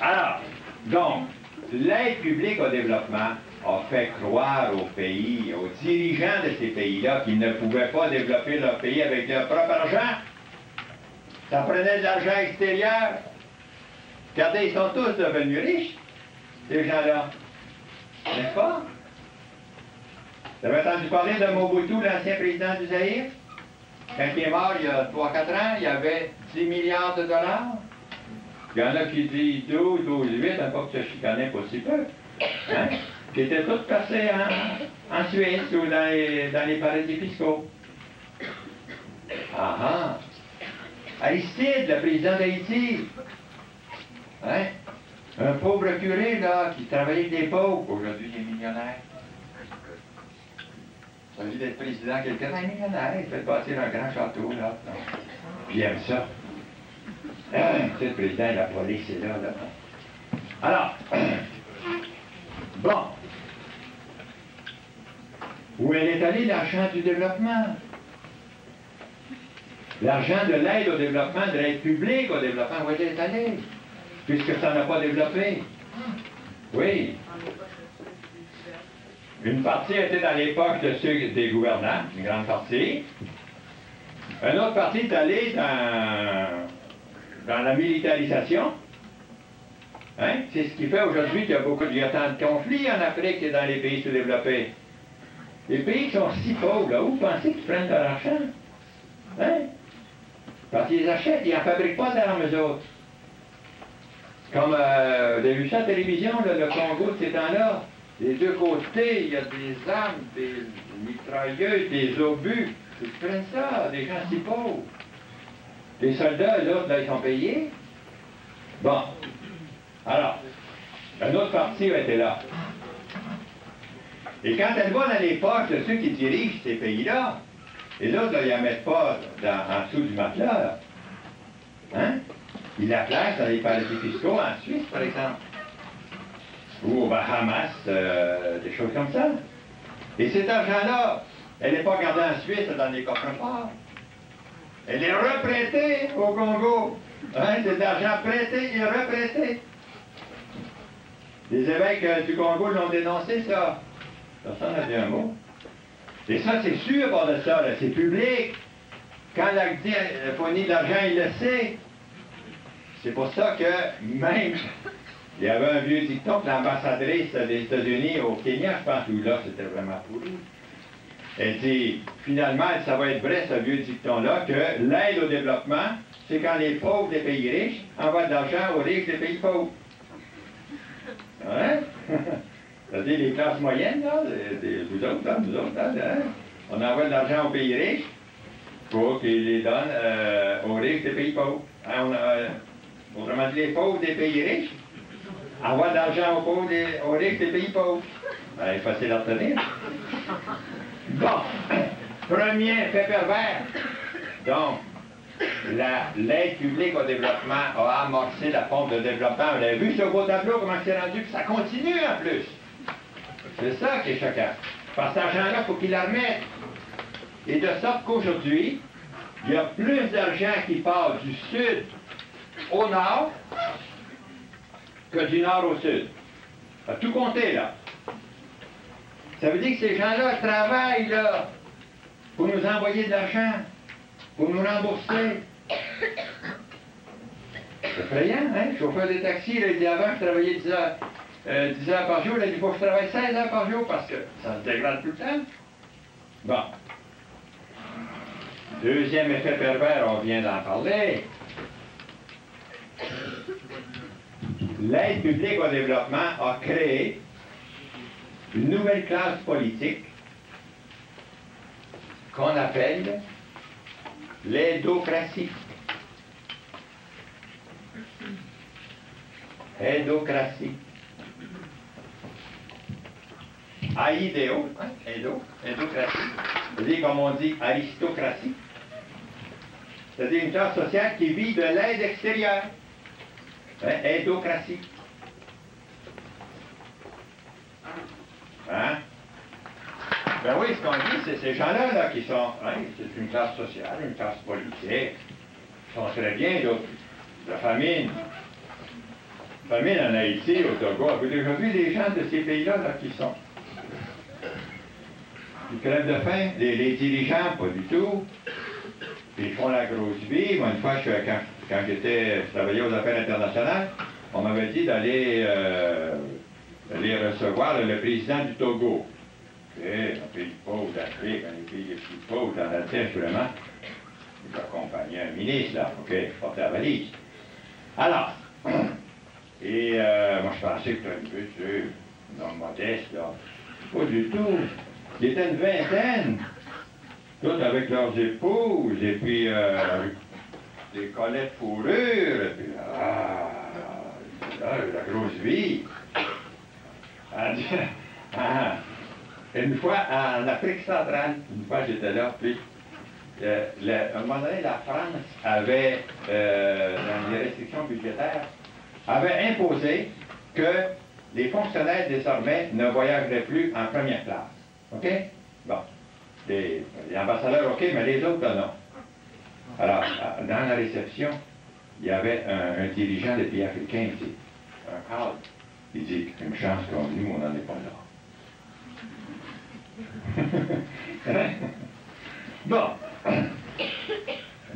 Alors, donc, l'aide publique au développement a fait croire aux pays, aux dirigeants de ces pays-là qu'ils ne pouvaient pas développer leur pays avec leur propre argent. Ça prenait de l'argent extérieur. Regardez, ils sont tous devenus riches, ces gens-là. N'est-ce pas? Vous avez entendu parler de Mobutu, l'ancien président du Zaïre? Quand il est mort, il y a 3-4 ans, il y avait 10 milliards de dollars. Il y en a qui disent 12, 8, pas que ça chicanait pas si peu. Hein? Qui étaient tous placés en Suisse ou dans les paradis fiscaux. Ah ah! Aristide, le président d'Haïti. Hein? Un pauvre curé, là, qui travaillait avec des pauvres. Aujourd'hui, il est millionnaire. Il s'agit d'être président, quelqu'un est millionnaire. Il fait bâtir un grand château, là. Puis il aime ça. Tu sais, le président de la police est là, là. Alors, bon. Où est allé l'argent du développement? L'argent de l'aide au développement, de l'aide publique au développement, où est allé? Puisque ça n'a pas développé. Oui. Une partie était dans l'époque de ceux des gouvernants, une grande partie. Une autre partie est allée dans la militarisation. Hein? C'est ce qui fait aujourd'hui qu'il y a tant de conflits en Afrique et dans les pays sous-développés. Les pays qui sont si pauvres, là, où vous pensez qu'ils prennent leur argent? Hein? Parce qu'ils achètent, ils n'en fabriquent pas d'armes, eux autres. Comme vous avez vu ça à la télévision, là, le Congo de ces temps-là, des deux côtés, il y a des armes, des mitrailleuses, des obus. Ils prennent ça, des gens si pauvres. Les soldats, l'autre, là, ils sont payés. Bon. Alors, une autre partie a été là. Et quand elle va dans les poches de ceux qui dirigent ces pays-là, et l'autre, là, ils la mettent pas en dessous du matelas, là. Hein? Ils la placent dans les paradis fiscaux en Suisse, par exemple. Ou aux Bahamas, des choses comme ça. Et cet argent-là, elle n'est pas gardée en Suisse dans les coffres-forts. Elle est reprêtée au Congo. Hein? Cet argent prêté et reprêté. Les évêques du Congo l'ont dénoncé, ça. Personne n'a dit un mot. Et ça, c'est sûr, à part de ça, c'est public. Quand l'Agdi fournit de l'argent, il le sait. C'est pour ça que même, il y avait un vieux dicton que l'ambassadrice des États-Unis au Kenya, je pense, où là, c'était vraiment pourri. Elle dit, finalement, ça va être vrai, ce vieux dicton-là, que l'aide au développement, c'est quand les pauvres des pays riches envoient de l'argent aux riches des pays pauvres. Hein? C'est-à-dire les classes moyennes, là, vous autres, là, nous autres, là, hein? On envoie de l'argent aux pays riches pour qu'ils les donnent aux riches des pays pauvres. Hein, autrement dit, les pauvres des pays riches envoient de l'argent aux riches des pays pauvres. Ben, facile à retenir. Bon, premier fait pervers. Donc, l'aide publique au développement a amorcé la pompe de développement. Vous avez vu sur vos tableaux comment c'est rendu, puis ça continue en plus. C'est ça qui est choquant. Parce que cet argent-là, il faut qu'il la remette. Et de sorte qu'aujourd'hui, il y a plus d'argent qui part du sud au nord que du nord au sud. Ça a tout compté, là. Ça veut dire que ces gens-là travaillent, là, pour nous envoyer de l'argent, pour nous rembourser. C'est effrayant, hein? Le chauffeur des taxis, là, il dit avant, je travaillais 10 heures par jour. Là, il faut que je travaille 16 heures par jour parce que ça se dégrade tout le temps. Bon. Deuxième effet pervers, on vient d'en parler. L'aide publique au développement a créé une nouvelle classe politique qu'on appelle l'aidocratie. Aidocratie. Aidéo, hein? Aidocratie. C'est-à-dire, comme on dit, aristocratie. C'est-à-dire une classe sociale qui vit de l'aide extérieure. Hein? Aidocratie. Hein? Ben oui, ce qu'on dit, c'est ces gens-là là, qui sont... Hein, c'est une classe sociale, une classe politique. sont très bien, d'autres. La famine. Famine en Haïti, au Togo. Avez-vous déjà vu les gens de ces pays-là là, qui sont? Ils crèvent de faim. Les dirigeants, pas du tout. Ils font la grosse vie. Moi, une fois, quand je travaillais aux affaires internationales, on m'avait dit d'aller recevoir le président du Togo. Un pays pauvre d'Afrique, un des pays les plus pauvres dans la terre, vraiment. J'accompagnais un ministre, là, OK, je portais la valise. Alors, et moi, je pensais que c'était un homme modeste, là. Pas du tout. Il était une vingtaine, tous avec leurs épouses, et puis des collets de fourrure, et puis la grosse vie. Une fois, en Afrique centrale, une fois j'étais là, puis à un moment donné, la France avait, dans les restrictions budgétaires, avait imposé que les fonctionnaires désormais ne voyageraient plus en première classe. OK? Bon. Les ambassadeurs, OK, mais les autres, non. Alors, dans la réception, il y avait un dirigeant des pays africains, il dit, un cadre, il dit, une chance qu'on nous, on n'en est pas là. Bon.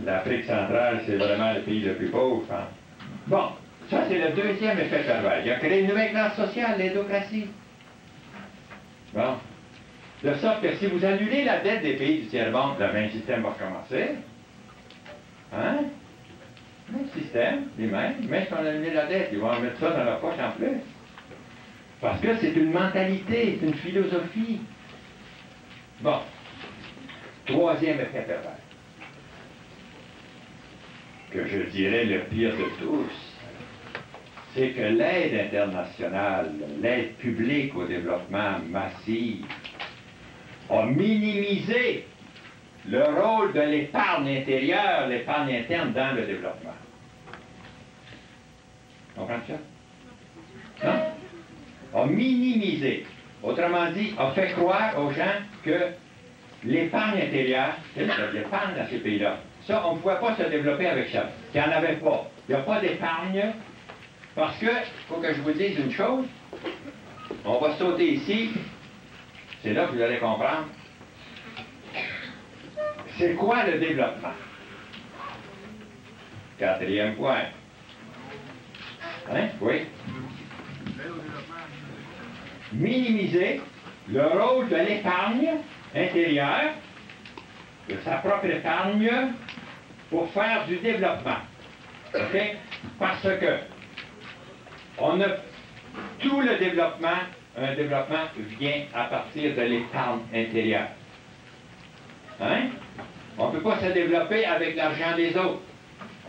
L'Afrique centrale, c'est vraiment le pays le plus pauvre. Hein? Bon, ça c'est le deuxième effet pervers. Il a créé une nouvelle classe sociale, l'indocratie. Bon. De sorte que si vous annulez la dette des pays du tiers-monde, le même système va recommencer. Hein? Même système, les mêmes. Même si on a annulé la dette, ils vont en mettre ça dans leur poche en plus. Parce que c'est une mentalité, c'est une philosophie. Bon. Troisième effet pervers, que je dirais le pire de tous, c'est que l'aide internationale, l'aide publique au développement massive, a minimisé le rôle de l'épargne intérieure, l'épargne interne dans le développement. Vous comprenez ça? Non? A minimisé. Autrement dit, a fait croire aux gens que l'épargne intérieure, c'est l'épargne dans ces pays-là. Ça, on ne pouvait pas se développer avec ça. Il n'y en avait pas. Il n'y a pas d'épargne. Parce que, il faut que je vous dise une chose. On va sauter ici. C'est là que vous allez comprendre. C'est quoi le développement? Quatrième point. Hein? Oui? Minimiser le rôle de l'épargne intérieure, de sa propre épargne, pour faire du développement. OK? Parce que on a tout le développement, un développement vient à partir de l'épargne intérieure. Hein? On ne peut pas se développer avec l'argent des autres.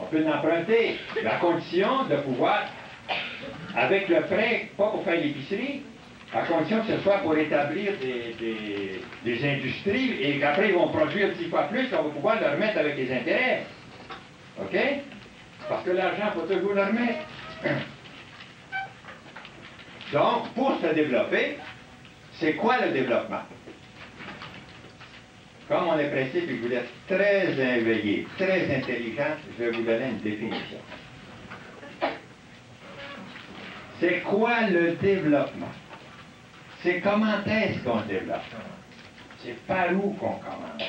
On peut l'emprunter. La condition de pouvoir, avec le prêt, pas pour faire l'épicerie, à condition que ce soit pour établir des industries et qu'après ils vont produire 10 fois plus, on va pouvoir le remettre avec les intérêts. OK? Parce que l'argent, il faut toujours le remettre. Donc, pour se développer, c'est quoi le développement? Comme on est pressé et que vous êtes très éveillé, très intelligent, je vais vous donner une définition. C'est quoi le développement? C'est comment est-ce qu'on développe? C'est par où qu'on commence?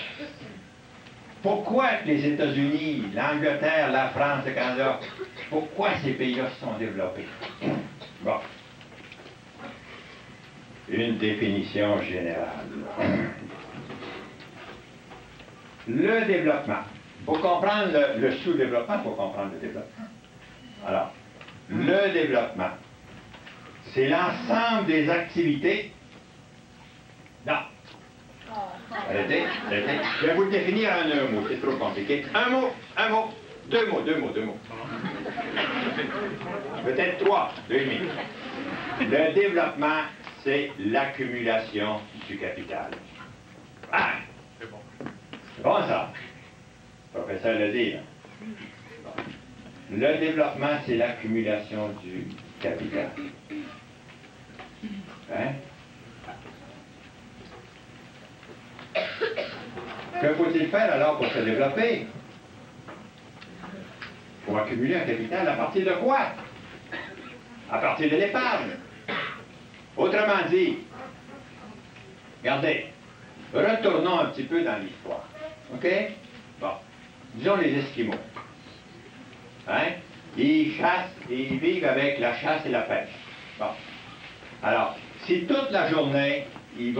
Pourquoi que les États-Unis, l'Angleterre, la France, le Canada, pourquoi ces pays-là se sont développés? Bon. Une définition générale. Le développement. Pour comprendre le sous-développement, il faut comprendre le développement. Alors, le développement, c'est l'ensemble des activités. Non. Arrêtez. Je vais vous le définir en un mot, c'est trop compliqué. Un mot, deux mots. Peut-être 3, 2,5. Le développement, c'est l'accumulation du capital. Ah! C'est bon. C'est bon ça? Le professeur le dit. Bon. Le développement, c'est l'accumulation du capital. Hein? Que faut-il faire alors pour se développer? Pour accumuler un capital à partir de quoi? À partir de l'épargne. Autrement dit, regardez, retournons un petit peu dans l'histoire. OK? Bon, disons les Esquimaux. Hein? Ils chassent et ils vivent avec la chasse et la pêche. Bon. Alors, si toute la journée, ils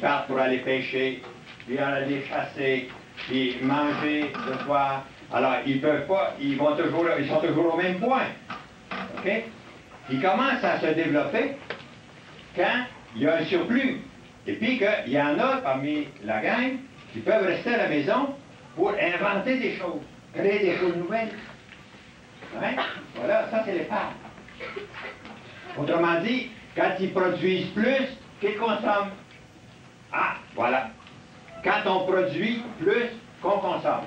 partent pour aller pêcher, puis aller chasser, puis manger le soir, alors ils peuvent pas, ils sont toujours au même point. OK? Ils commencent à se développer quand il y a un surplus. Et puis qu'il y en a parmi la gang qui peuvent rester à la maison pour inventer des choses, créer des choses nouvelles. Hein? Voilà, ça c'est l'épargne. Autrement dit, quand ils produisent plus, qu'ils consomment. Ah, voilà. Quand on produit plus qu'on consomme.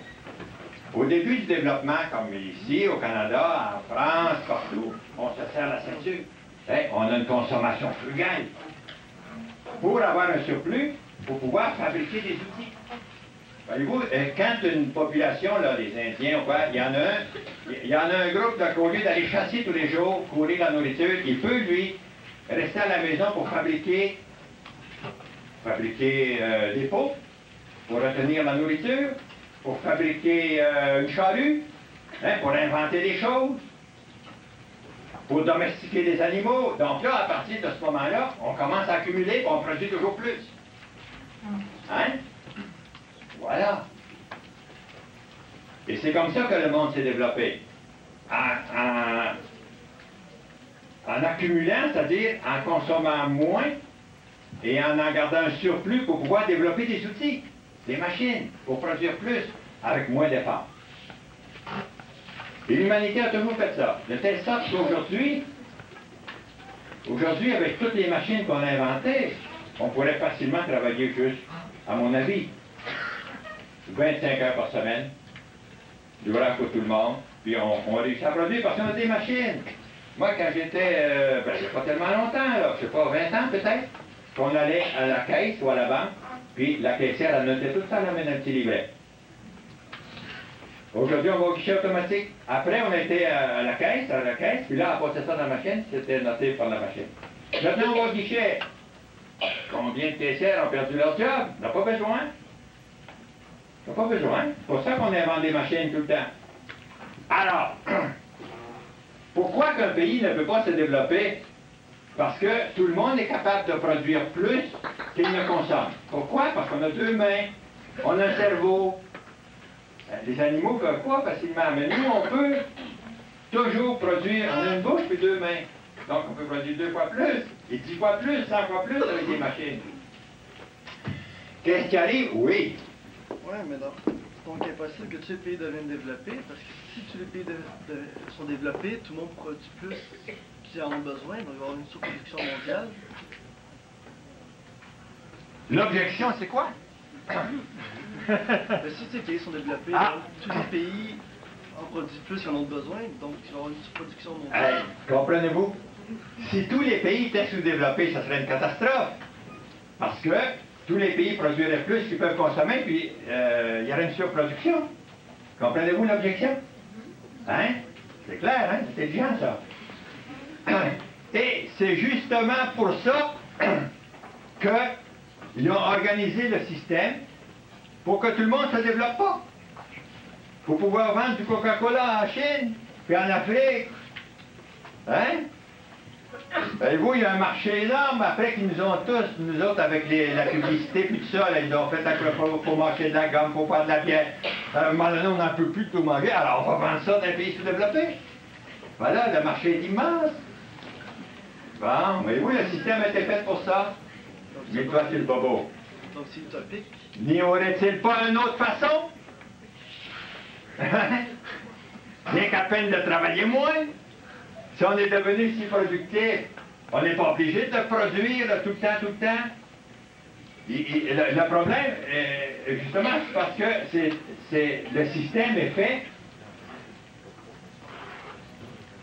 Au début du développement, comme ici, au Canada, en France, partout, on se serre la ceinture. Hein? On a une consommation frugale. Pour avoir un surplus, pour pouvoir fabriquer des outils. Voyez-vous, quand une population, là, les Indiens, il y en a un groupe là, qu'au lieu d'aller chasser tous les jours, courir la nourriture, il peut, lui, rester à la maison pour fabriquer des pots, pour retenir la nourriture, pour fabriquer une charrue, hein, pour inventer des choses, pour domestiquer des animaux. Donc là, à partir de ce moment-là, on commence à accumuler et on produit toujours plus. Hein? Voilà. Et c'est comme ça que le monde s'est développé. En accumulant, c'est-à-dire en consommant moins et en gardant un surplus pour pouvoir développer des outils, des machines, pour produire plus avec moins d'efforts. Et l'humanité a toujours fait ça. De telle sorte qu'aujourd'hui, avec toutes les machines qu'on a inventées, on pourrait facilement travailler juste, à mon avis, 25 heures par semaine, du voilà pour tout le monde, puis on réussit à produire parce qu'on a des machines. Moi, quand j'étais, il n'y a pas tellement longtemps, là, je sais pas, 20 ans peut-être, qu'on allait à la caisse ou à la banque, puis la caissière, elle notait tout ça, elle amène un petit livret. Aujourd'hui, on va au guichet automatique. Après, on était à la caisse, puis là, on passait ça dans la machine, c'était noté par la machine. Maintenant, on va au guichet. Combien de caissières ont perdu leur job? On n'a pas besoin. On n'a pas besoin. C'est pour ça qu'on invente des machines tout le temps. Alors, pourquoi qu'un pays ne peut pas se développer? Parce que tout le monde est capable de produire plus qu'il ne consomme. Pourquoi? Parce qu'on a deux mains, on a un cerveau. Les animaux ne peuvent pas facilement, mais nous, on peut toujours produire. On a une bouche puis deux mains. Donc, on peut produire 2 fois plus, et 10 fois plus, 100 fois plus avec des machines. Qu'est-ce qui arrive? Oui. Oui, mais donc il est possible que tous les pays deviennent développés, parce que si tous les pays sont développés, tout le monde produit plus qu'ils en ont besoin, donc il va y avoir une surproduction mondiale. L'objection, c'est quoi? Mais si tous les pays sont développés, tous les pays en produisent plus qu'ils en ont besoin, donc il va y avoir une surproduction mondiale. Comprenez-vous? Si tous les pays étaient sous-développés, ça serait une catastrophe. Parce que tous les pays produiraient plus qu'ils peuvent consommer, puis il y aurait une surproduction. Comprenez-vous l'objection? Hein? C'est clair, hein? C'est intelligent, ça. Et c'est justement pour ça qu'ils ont organisé le système pour que tout le monde ne se développe pas. Pour pouvoir vendre du Coca-Cola en Chine, puis en Afrique. Hein? Et vous, il y a un marché énorme, après qu'ils nous ont tous, nous autres, avec la publicité, puis tout ça, là, ils ont fait pour marcher de la gomme, pour faire de la bière. À un moment donné, on n'en peut plus de tout manger, alors on va vendre ça dans les pays sous-développés. Voilà, le marché est immense. Bon, voyez-vous, le système a été fait pour ça. Mais toi, c'est le bobo. Donc c'est utopique. N'y aurait-il pas une autre façon? Rien qu'à peine de travailler moins. Si on est devenu si productif, on n'est pas obligé de produire tout le temps. Le problème, justement, c'est parce que le système est fait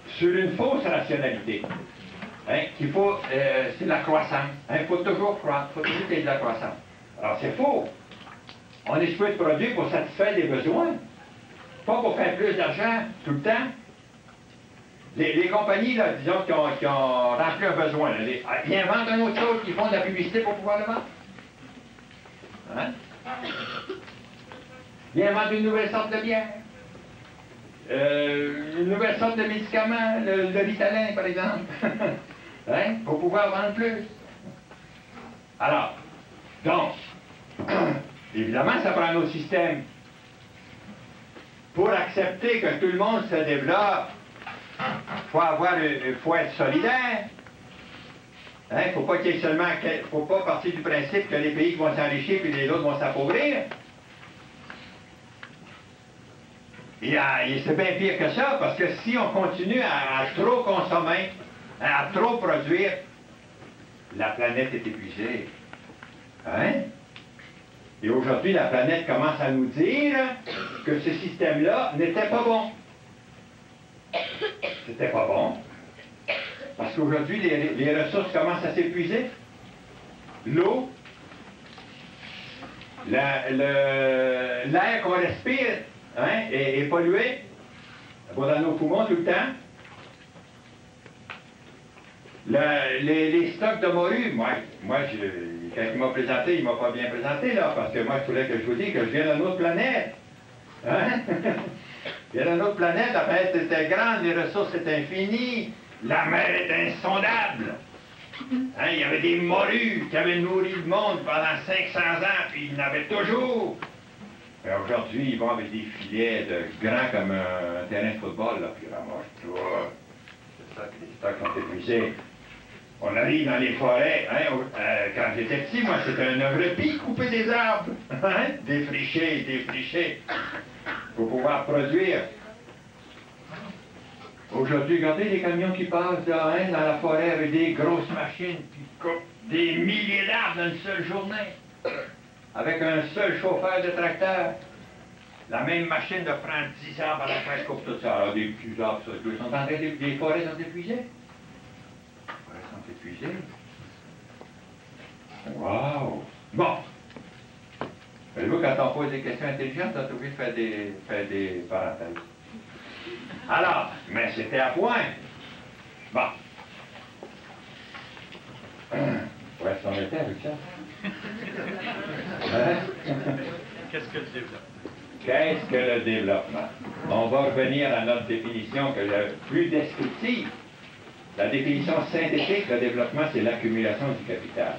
sur une fausse rationalité. Hein, c'est la croissance. Il faut toujours croître, il faut toujours qu'il y ait de la croissance. Alors c'est faux. On est supposé produire pour satisfaire les besoins. pas pour faire plus d'argent tout le temps. Les compagnies, là, disons, qui ont rempli un besoin, là, ils inventent une autre chose, ils font de la publicité pour pouvoir le vendre. Hein? Ils inventent une nouvelle sorte de bière. Une nouvelle sorte de médicament, le Ritalin, par exemple. Hein? Pour pouvoir vendre plus. Alors, donc, évidemment, ça prend un autre système. Pour accepter que tout le monde se développe, faut être solidaire. Hein? Faut pas qu'il y ait seulement, faut pas partir du principe que les pays vont s'enrichir puis les autres vont s'appauvrir. Et c'est bien pire que ça, parce que si on continue à trop consommer, à trop produire, la planète est épuisée. Hein? Et aujourd'hui, la planète commence à nous dire que ce système-là n'était pas bon. C'était pas bon. Parce qu'aujourd'hui, les ressources commencent à s'épuiser. L'eau, l'air qu'on respire, hein, est pollué. Ça va dans nos poumons tout le temps. Les stocks de morue, moi quand il m'a présenté, il m'a pas bien présenté, là, parce que moi, il fallait que je vous dise que je viens d'une autre planète. Hein? Je viens d'une autre planète, la planète était grande, les ressources étaient infinies, la mer est insondable. Hein? Il y avait des morues qui avaient nourri le monde pendant 500 ans, puis il y en avait toujours. Mais aujourd'hui, ils vont avec des filets grands comme un terrain de football, là, puis ils ramassent tout. C'est ça que les stocks sont épuisés. On arrive dans les forêts, hein, quand j'étais petit, moi, c'était un œuvre-pie, couper des arbres, hein, défricher, pour pouvoir produire. Aujourd'hui, regardez les camions qui passent là, hein, dans la forêt avec des grosses machines qui coupent des milliers d'arbres dans une seule journée, avec un seul chauffeur de tracteur. La même machine de prendre 10 arbres à la fin, coupe tout ça. Alors, des petits arbres, ça, ils sont en train les forêts sont épuisées. Épuisé. Wow! Bon! Vous, quand on pose des questions intelligentes, on est obligé de faire des parenthèses. Alors, mais c'était à point. Bon. Où est-ce qu'on était avec ça? Hein? Qu'est-ce que le développement? Qu'est-ce que le développement? On va revenir à notre définition que la plus descriptive. La définition synthétique de développement, c'est l'accumulation du capital.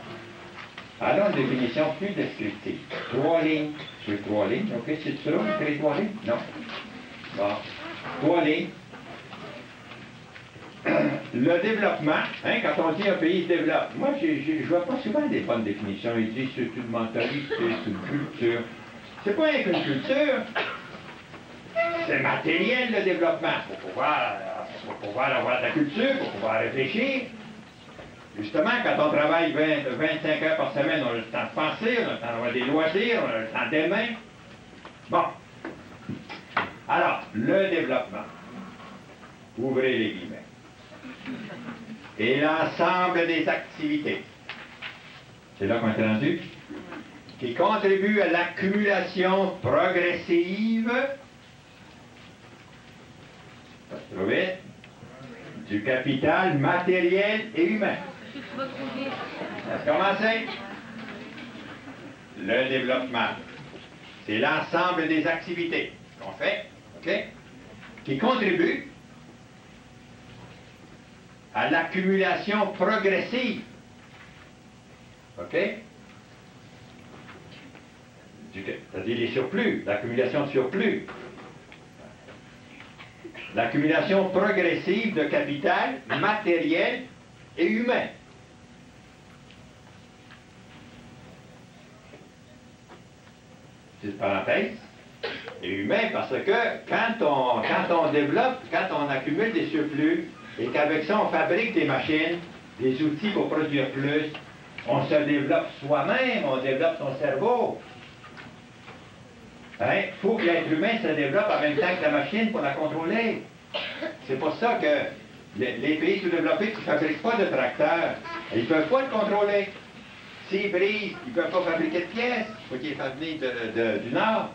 Alors, une définition plus descriptive. 3 lignes. Sur 3 lignes. OK, c'est trop? C'est les 3 lignes? Non. Bon. 3 lignes. Le développement, hein, quand on dit un pays se développe, moi, je vois pas souvent des bonnes définitions. Ils disent c'est une mentalité, c'est une culture. C'est pas rien qu'une culture. C'est matériel, le développement. Pour pouvoir avoir de la culture, pour pouvoir réfléchir. Justement, quand on travaille 25 heures par semaine, on a le temps de penser, on a le temps d'avoir des loisirs, on a le temps d'aimer. Bon. Alors, le développement. Ouvrez les guillemets. Et l'ensemble des activités. C'est là qu'on est rendu. Qui contribuent à l'accumulation progressive du capital matériel et humain. On va commencer. Le développement, c'est l'ensemble des activités qu'on fait, OK, qui contribuent à l'accumulation progressive, OK, c'est-à-dire les surplus, l'accumulation de surplus. L'accumulation progressive de capital matériel et humain. C'est une parenthèse. Et humain parce que quand on développe, quand on accumule des surplus et qu'avec ça on fabrique des machines, des outils pour produire plus, on se développe soi-même, on développe son cerveau. Il faut que l'être humain se développe en même temps que la machine pour la contrôler. C'est pour ça que les pays sous-développés qui ne fabriquent pas de tracteurs, ils ne peuvent pas le contrôler. S'ils brisent, ils ne peuvent pas fabriquer de pièces. Il faut qu'ils les fassent venir du Nord.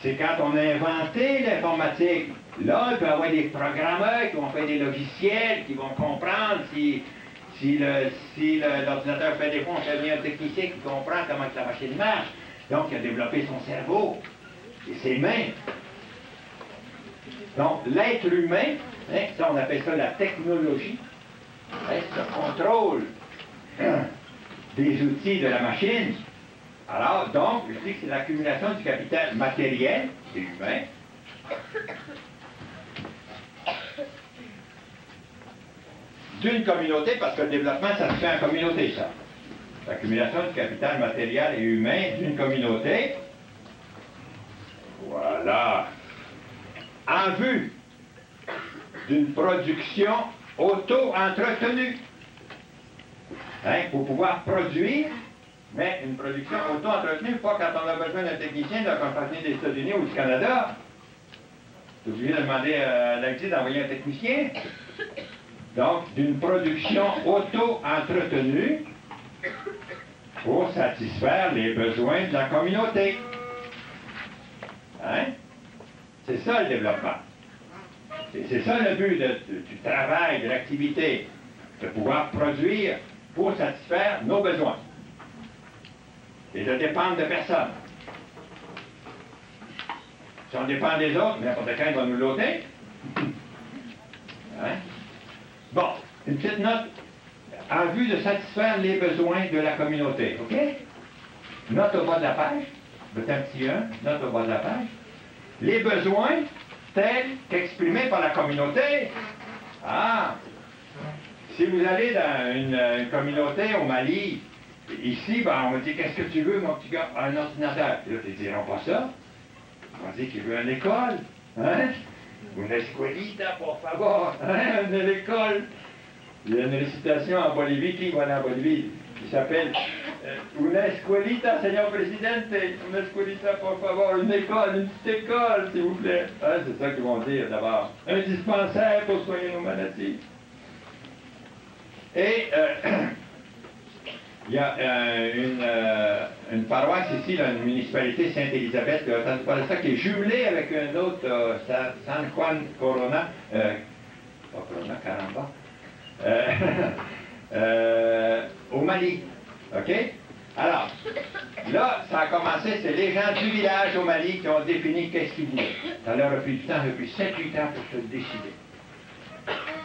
c'est quand on a inventé l'informatique. Là, il peut y avoir des programmeurs qui vont faire des logiciels, qui vont comprendre si l'ordinateur fait défaut, on fait venir un technicien qui comprend comment que la machine marche. Donc, il a développé son cerveau et ses mains. Donc, l'être humain, hein, ça, on appelle ça la technologie, hein, c'est le contrôle des outils de la machine. Alors, donc, je dis que c'est l'accumulation du capital matériel et humain d'une communauté, parce que le développement, ça se fait en communauté, ça. L'accumulation du capital matériel et humain d'une communauté. Voilà. En vue d'une production auto-entretenue. Hein, pour pouvoir produire, mais une production auto-entretenue, pas quand on a besoin d'un technicien, quand on vient des États-Unis ou du Canada. Tu es obligé de demander à l'Haïti d'envoyer un technicien. Donc, d'une production auto-entretenue pour satisfaire les besoins de la communauté. Hein? C'est ça le développement. C'est ça le but du travail, de l'activité, de pouvoir produire pour satisfaire nos besoins. Et de dépendre de personne. Si on dépend des autres, n'importe quand, il va nous l'ôter. Hein? Bon, une petite note en vue de satisfaire les besoins de la communauté, OK? Note au bas de la page, un petit 1, note au bas de la page. Les besoins tels qu'exprimés par la communauté. Ah! Si vous allez dans une communauté au Mali, ici, ben, on va dire, qu'est-ce que tu veux, mon petit gars? Un ordinateur. Et là, ils ne diront pas ça. On va dire qu'il veut une école. Hein? Una escuelita, por favor. Hein? Une école. Il y a une récitation en Bolivie. Qui va en Bolivie? Qui s'appelle Una escuelita, señor presidente. Una escuelita, por favor. Une école, une petite école, s'il vous plaît. Hein? C'est ça qu'ils vont dire d'abord. Un dispensaire pour soigner nos maladies. Et il y a une paroisse ici, là, une municipalité Sainte-Élisabeth, ça qui est jumelée avec une autre, San Juan Corona, pas Corona, Caramba, au Mali. OK? Alors, là, ça a commencé, c'est les gens du village au Mali qui ont défini qu'est-ce qu'ils voulaient. Ça leur a pris du temps, depuis 7-8 ans pour se décider.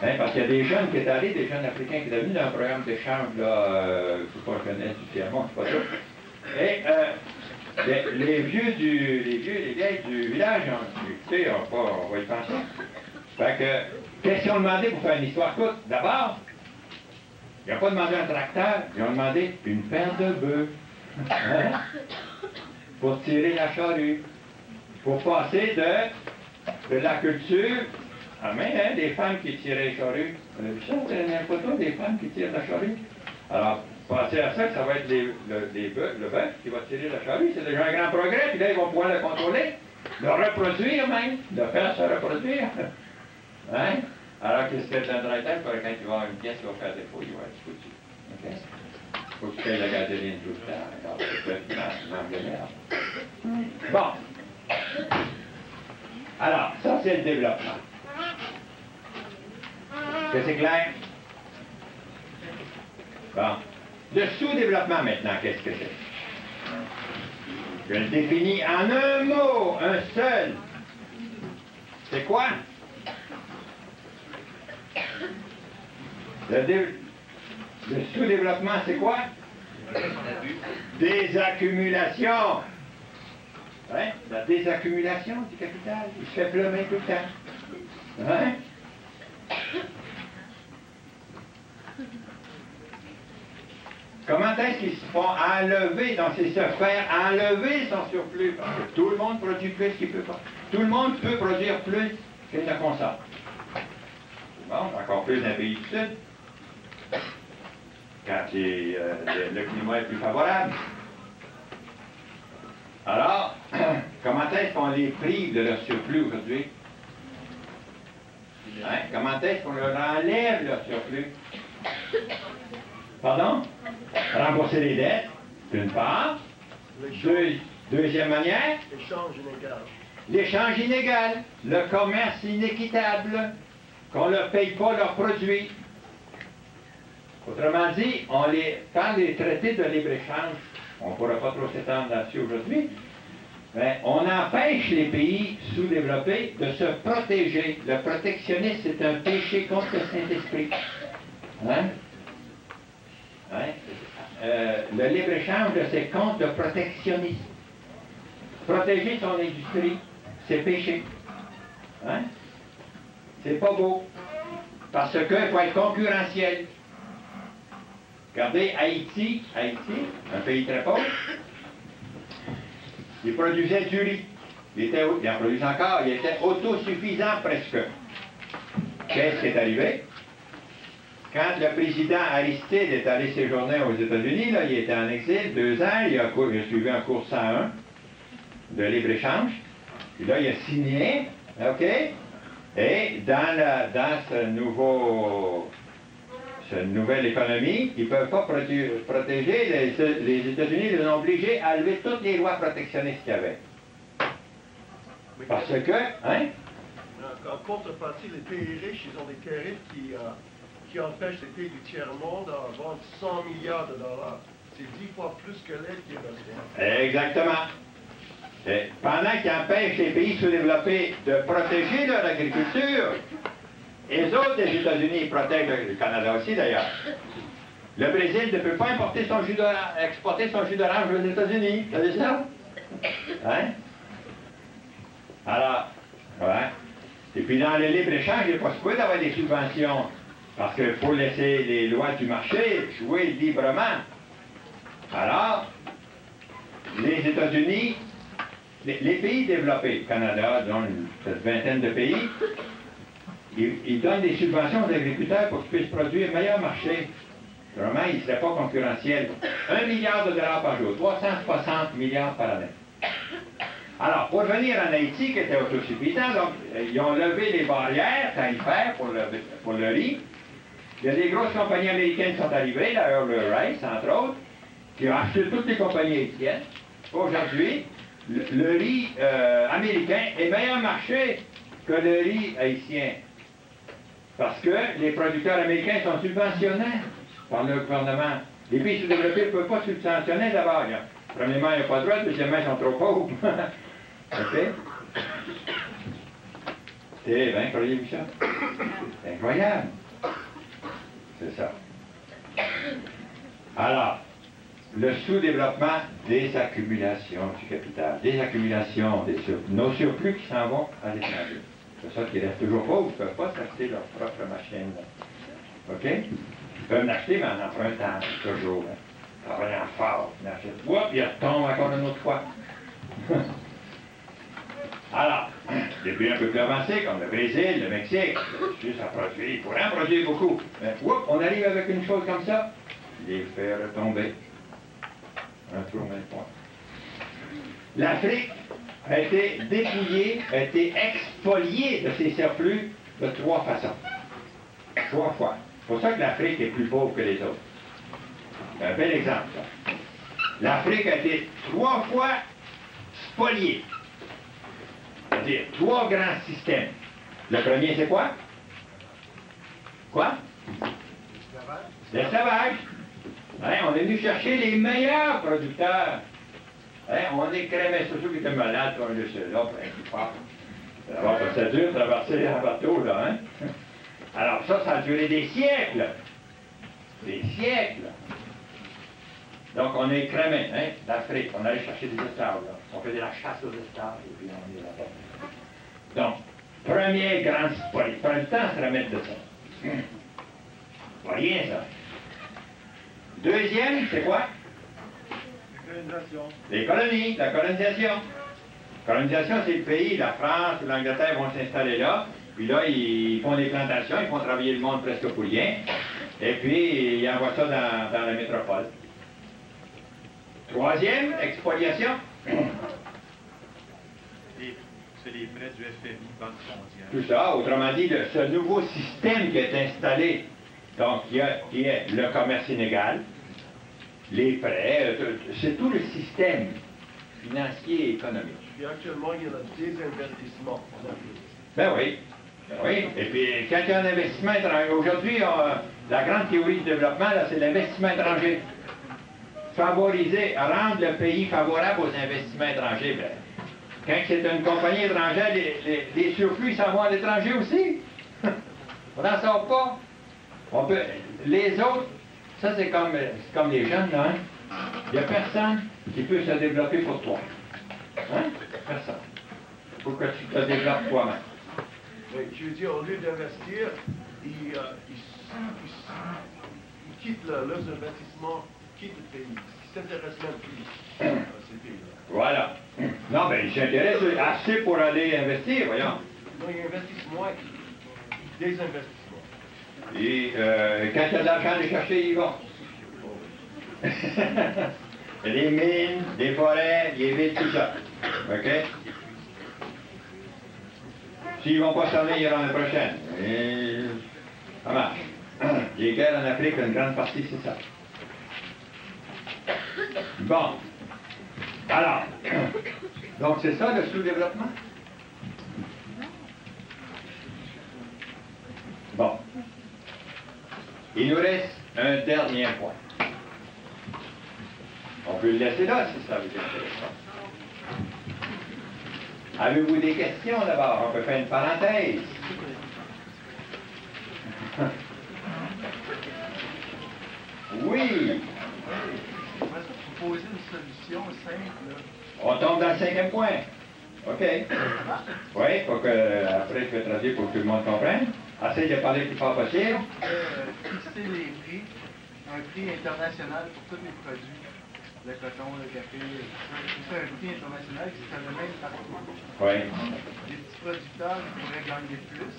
Hein, parce qu'il y a des jeunes qui étaient allés, des jeunes africains qui étaient venus dans un programme d'échange, là, je ne sais pas, je connais du Tiers-Monde, c'est pas ça. Et les vieilles du village ont écouté, on va y penser. Fait que, qu'est-ce qu'ils ont demandé pour faire une histoire courte? D'abord, ils n'ont pas demandé un tracteur, ils ont demandé une paire de bœufs. Hein, pour tirer la charrue. Pour passer de la culture. Ah, mais hein, des femmes qui tiraient les charrues. On a vu ça, vous avez une photo des femmes qui tirent la charrue. Alors, pensez à ça, que ça va être le bœuf qui va tirer la charrue. C'est déjà un grand progrès, puis là, ils vont pouvoir le contrôler, le reproduire même, le faire se reproduire. Hein? Alors que c'est un traiteur, quand il va y avoir une pièce qui va faire défaut, il va être foutu. OK? Faut que tu payes la gasoline tout le temps. Alors, c'est peut-être une merde. Bon. Alors, ça, c'est le développement. Est-ce que c'est clair? Bon. Le sous-développement, maintenant, qu'est-ce que c'est? Je le définis en un mot, un seul. C'est quoi? Le sous-développement, c'est quoi? Des accumulations. Hein? La désaccumulation du capital. Il se fait plomber tout le temps. Hein? Comment est-ce qu'ils se font enlever, donc c'est se faire enlever son surplus? Parce que tout le monde produit plus qu'il peut pas. Tout le monde peut produire plus qu'il ne consomme. Bon, encore plus dans les pays du Sud. Quand le climat est plus favorable. Alors, comment est-ce qu'on les prive de leur surplus aujourd'hui? Hein? Comment est-ce qu'on leur enlève leur surplus? Pardon? Rembourser les dettes, d'une part. Deuxième manière? Échange inégal. l'échange inégal, le commerce inéquitable, qu'on ne leur paye pas leurs produits. Autrement dit, quand les traités de libre-échange, on ne pourra pas trop s'étendre là-dessus aujourd'hui, mais on empêche les pays sous-développés de se protéger. Le protectionnisme, c'est un péché contre le Saint-Esprit. Hein? Le libre-échange, c'est contre le protectionnisme. Protéger son industrie, c'est péché. Hein? C'est pas beau. Parce qu'il faut être concurrentiel. Regardez Haïti, un pays très pauvre, il produisait du riz. Il en produisait encore, il était autosuffisant presque. Qu'est-ce qui est arrivé? Quand le président Aristide est allé séjourner aux États-Unis, là, il était en exil 2 ans, il a suivi un cours 101 de libre-échange. Puis là, il a signé, OK? Et dans cette nouvelle économie, ils ne peuvent pas protéger, les États-Unis les ont obligés à lever toutes les lois protectionnistes qu'il y avait. Parce que, hein? En contrepartie, les pays riches, ils ont des tarifs qui empêchent les pays du tiers-monde à vendre 100 milliards de dollars. C'est 10 fois plus que l'aide qu'ils reçoivent. Exactement. Et pendant qu'ils empêchent les pays sous-développés de protéger leur agriculture, et les autres des États-Unis, ils protègent le Canada aussi d'ailleurs. Le Brésil ne peut pas exporter son jus d'orange aux États-Unis. Vous savez ça? Hein? Alors, ouais. Et puis dans le libre-échange, il n'est pas supposé d'avoir des subventions. Parce qu'il faut laisser les lois du marché jouer librement. Alors, les États-Unis, les pays développés, le Canada, dont cette vingtaine de pays, ils donnent des subventions aux agriculteurs pour qu'ils puissent produire un meilleur marché. Vraiment, ils ne seraient pas concurrentiels. 1 milliard de dollars par jour, 360 milliards par année. Alors, pour venir en Haïti, qui était autosuffisant, donc, ils ont levé les barrières tarifaires pour le riz. Il y a des grosses compagnies américaines qui sont arrivées, la Early Rice, entre autres, qui ont acheté toutes les compagnies haïtiennes. Aujourd'hui, le riz américain est meilleur marché que le riz haïtien. Parce que les producteurs américains sont subventionnés par le gouvernement. Les pays sous-développés ne peuvent pas subventionner d'abord. Premièrement, il n'y a pas de droit, deuxièmement, ils sont trop pauvres. OK? C'est terrible, hein, croyez-vous ça? C'est incroyable. C'est ça. Alors, le sous-développement des accumulations du capital, des accumulations, nos surplus qui s'en vont à l'étranger. C'est ça qui reste toujours pauvres, ils ne peuvent pas s'acheter leur propre machine. OK? Ils peuvent l'acheter, mais en empruntant, toujours. Hein. Travaillant fort, ils achètent. Oups, ils retombent encore une autre fois. Alors, des pays un peu plus avancés, comme le Brésil, le Mexique, ça produit, ils pourraient en produire beaucoup. Mais oups, on arrive avec une chose comme ça, les fait retomber. Un tour même point. L'Afrique a été dépouillée, a été expoliée de ses surplus de 3 façons. 3 fois. C'est pour ça que l'Afrique est plus pauvre que les autres. C'est un bel exemple, ça. L'Afrique a été 3 fois spoliée. C'est-à-dire 3 grands systèmes. Le premier, c'est quoi? Quoi? L'esclavage. Hein, on est venu chercher les meilleurs producteurs. Hein, on écrémait sur ceux qui étaient malades, comme le seul là, alors, c'est dur de traverser un bateau, là, hein? Alors ça a duré des siècles. Des siècles. Donc on est écrémé, hein, d'Afrique. On allait chercher des esclaves, là. On faisait la chasse aux esclaves, et puis on est là-bas. Donc, premier grand spoil. Il prend le temps de se remettre de ça. Pas rien, ça. Deuxième, c'est quoi? Les colonies, la colonisation. La colonisation, c'est le pays, la France, l'Angleterre vont s'installer là, puis là, ils font des plantations, ils font travailler le monde presque pour rien, et puis ils envoient ça dans la métropole. Troisième, expoliation. C'est les prêts du FMI, Banque mondiale. Tout ça, autrement dit, ce nouveau système qui est installé, donc qui est le commerce inégal, les prêts, c'est tout le système financier et économique. Puis actuellement, il y a le désinvestissement en Afrique. Ben oui. Ben oui. Et puis, quand il y a un investissement étranger, aujourd'hui, la grande théorie du développement, là, c'est l'investissement étranger. Favoriser, rendre le pays favorable aux investissements étrangers. Ben, quand c'est une compagnie étrangère, les surplus s'en vont à l'étranger aussi. On n'en sort pas. Les autres, ça c'est comme les jeunes, là, hein? Il n'y a personne qui peut se développer pour toi. Hein? Personne. Il faut que tu te développes toi-même. Oui, je veux dire, au lieu d'investir, ils quittent leurs investissements, quittent le pays. Ils s'intéressent même plus à ces pays-là. Voilà. Non, ben, ils s'intéressent assez pour aller investir, voyons. Donc, ils investissent moins, des investissements. Et quand il y a de l'argent à aller chercher, ils vont. Des mines, des forêts, des villes, tout ça. OK? S'ils ne vont pas s'en venir l'année prochaine, et ça marche. Les guerres en Afrique, une grande partie, c'est ça. Bon. Alors, donc c'est ça le sous-développement? Bon. Il nous reste un dernier point. On peut le laisser là si ça vous intéresse. Avez-vous des questions d'abord? On peut faire une parenthèse. Oui. Proposer une solution simple. On tombe dans le 5e point. OK. Oui, faut que, après, je vais traduire pour que tout le monde comprenne. Essaye de parler le plus fort possible. Fixer les prix, un prix international pour tous les produits, le coton, le café, c'est un prix international qui serait le même partout. Oui. Les petits producteurs pourraient gagner plus,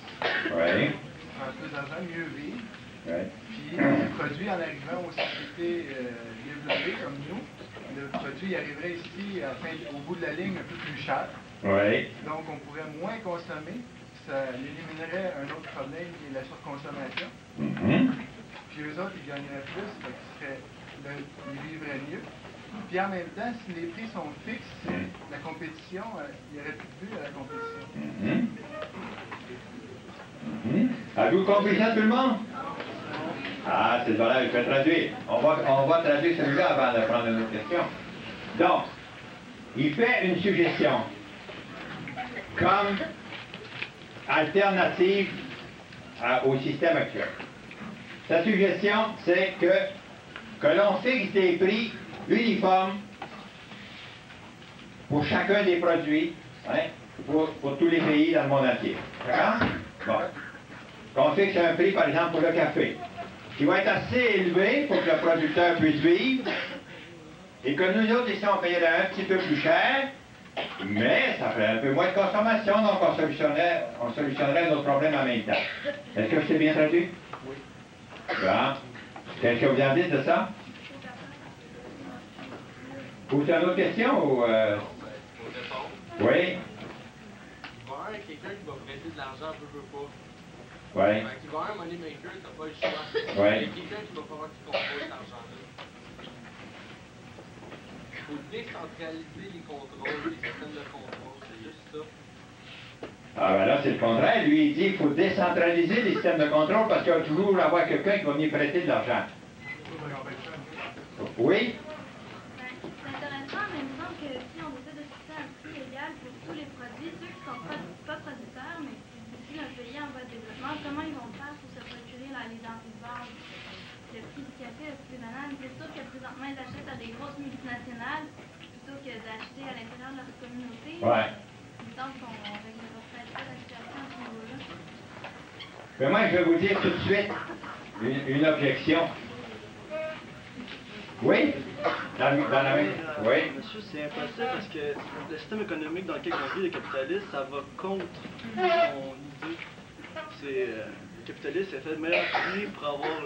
Oui. faire plus d'argent, mieux vivre. Oui. Puis les produits en arrivant aux sociétés développées comme nous, le produit arriverait ici au bout de la ligne un peu plus cher. Oui. Donc on pourrait moins consommer. Ça éliminerait un autre problème qui est la surconsommation. Puis eux autres, ils gagneraient plus, ils vivraient mieux. Puis en même temps, si les prix sont fixes, la compétition, il n'y aurait plus de but à la compétition. Avez-vous compris ça, tout le monde? Ah, c'est voilà, je vais traduire. On va traduire celui-là avant de prendre une autre question. Donc, il fait une suggestion comme alternative au système actuel. Sa suggestion, c'est que l'on fixe des prix uniformes pour chacun des produits, hein, pour tous les pays dans le monde entier. D'accord? Bon. Qu'on fixe un prix, par exemple, pour le café, qui va être assez élevé pour que le producteur puisse vivre, et que nous autres, ici, on payerait un petit peu plus cher, mais ça ferait un peu moins de consommation, donc on solutionnerait nos problèmes en même temps. Est-ce que je t'ai bien traduit? Oui. Bon. Qu'est-ce que vous en dites de ça? Ou c'est une autre question? Ou, Oui? Il va y avoir quelqu'un qui va prêter de l'argent, veut pas. Oui. Fait qu'il va y avoir un money maker, t'as pas le choix. Oui. Il y a quelqu'un qui va falloir qu'il contrôle cet argent-là. Il faut décentraliser les contrôles, les systèmes de contrôle, c'est juste ça. Ah ben là, c'est le contraire. Lui, il dit qu'il faut décentraliser les systèmes de contrôle parce qu'il va toujours avoir quelqu'un qui va venir prêter de l'argent. Oui? C'est intéressant, mais il me semble que si on essaie de fixer un prix égal pour tous les produits, ceux qui ne sont pas producteurs, mais aussi un pays en voie de développement, comment ils vont faire pour se procurer les denrées de base? Le prix du café, le prix des bananes, c'est sûr que présentement ils achètent à des grosses multinationales plutôt que d'acheter à l'intérieur de leur communauté. Ouais. Il me semble qu'on ne réglera peut-être pas la situation à ce niveau-là. Mais moi, je vais vous dire tout de suite une objection. Oui? Dans la même... Oui? Monsieur, c'est impossible parce que le système économique dans lequel on vit, le capitalisme, ça va contre son idée. Le capitalisme, c'est fait le meilleur prix pour avoir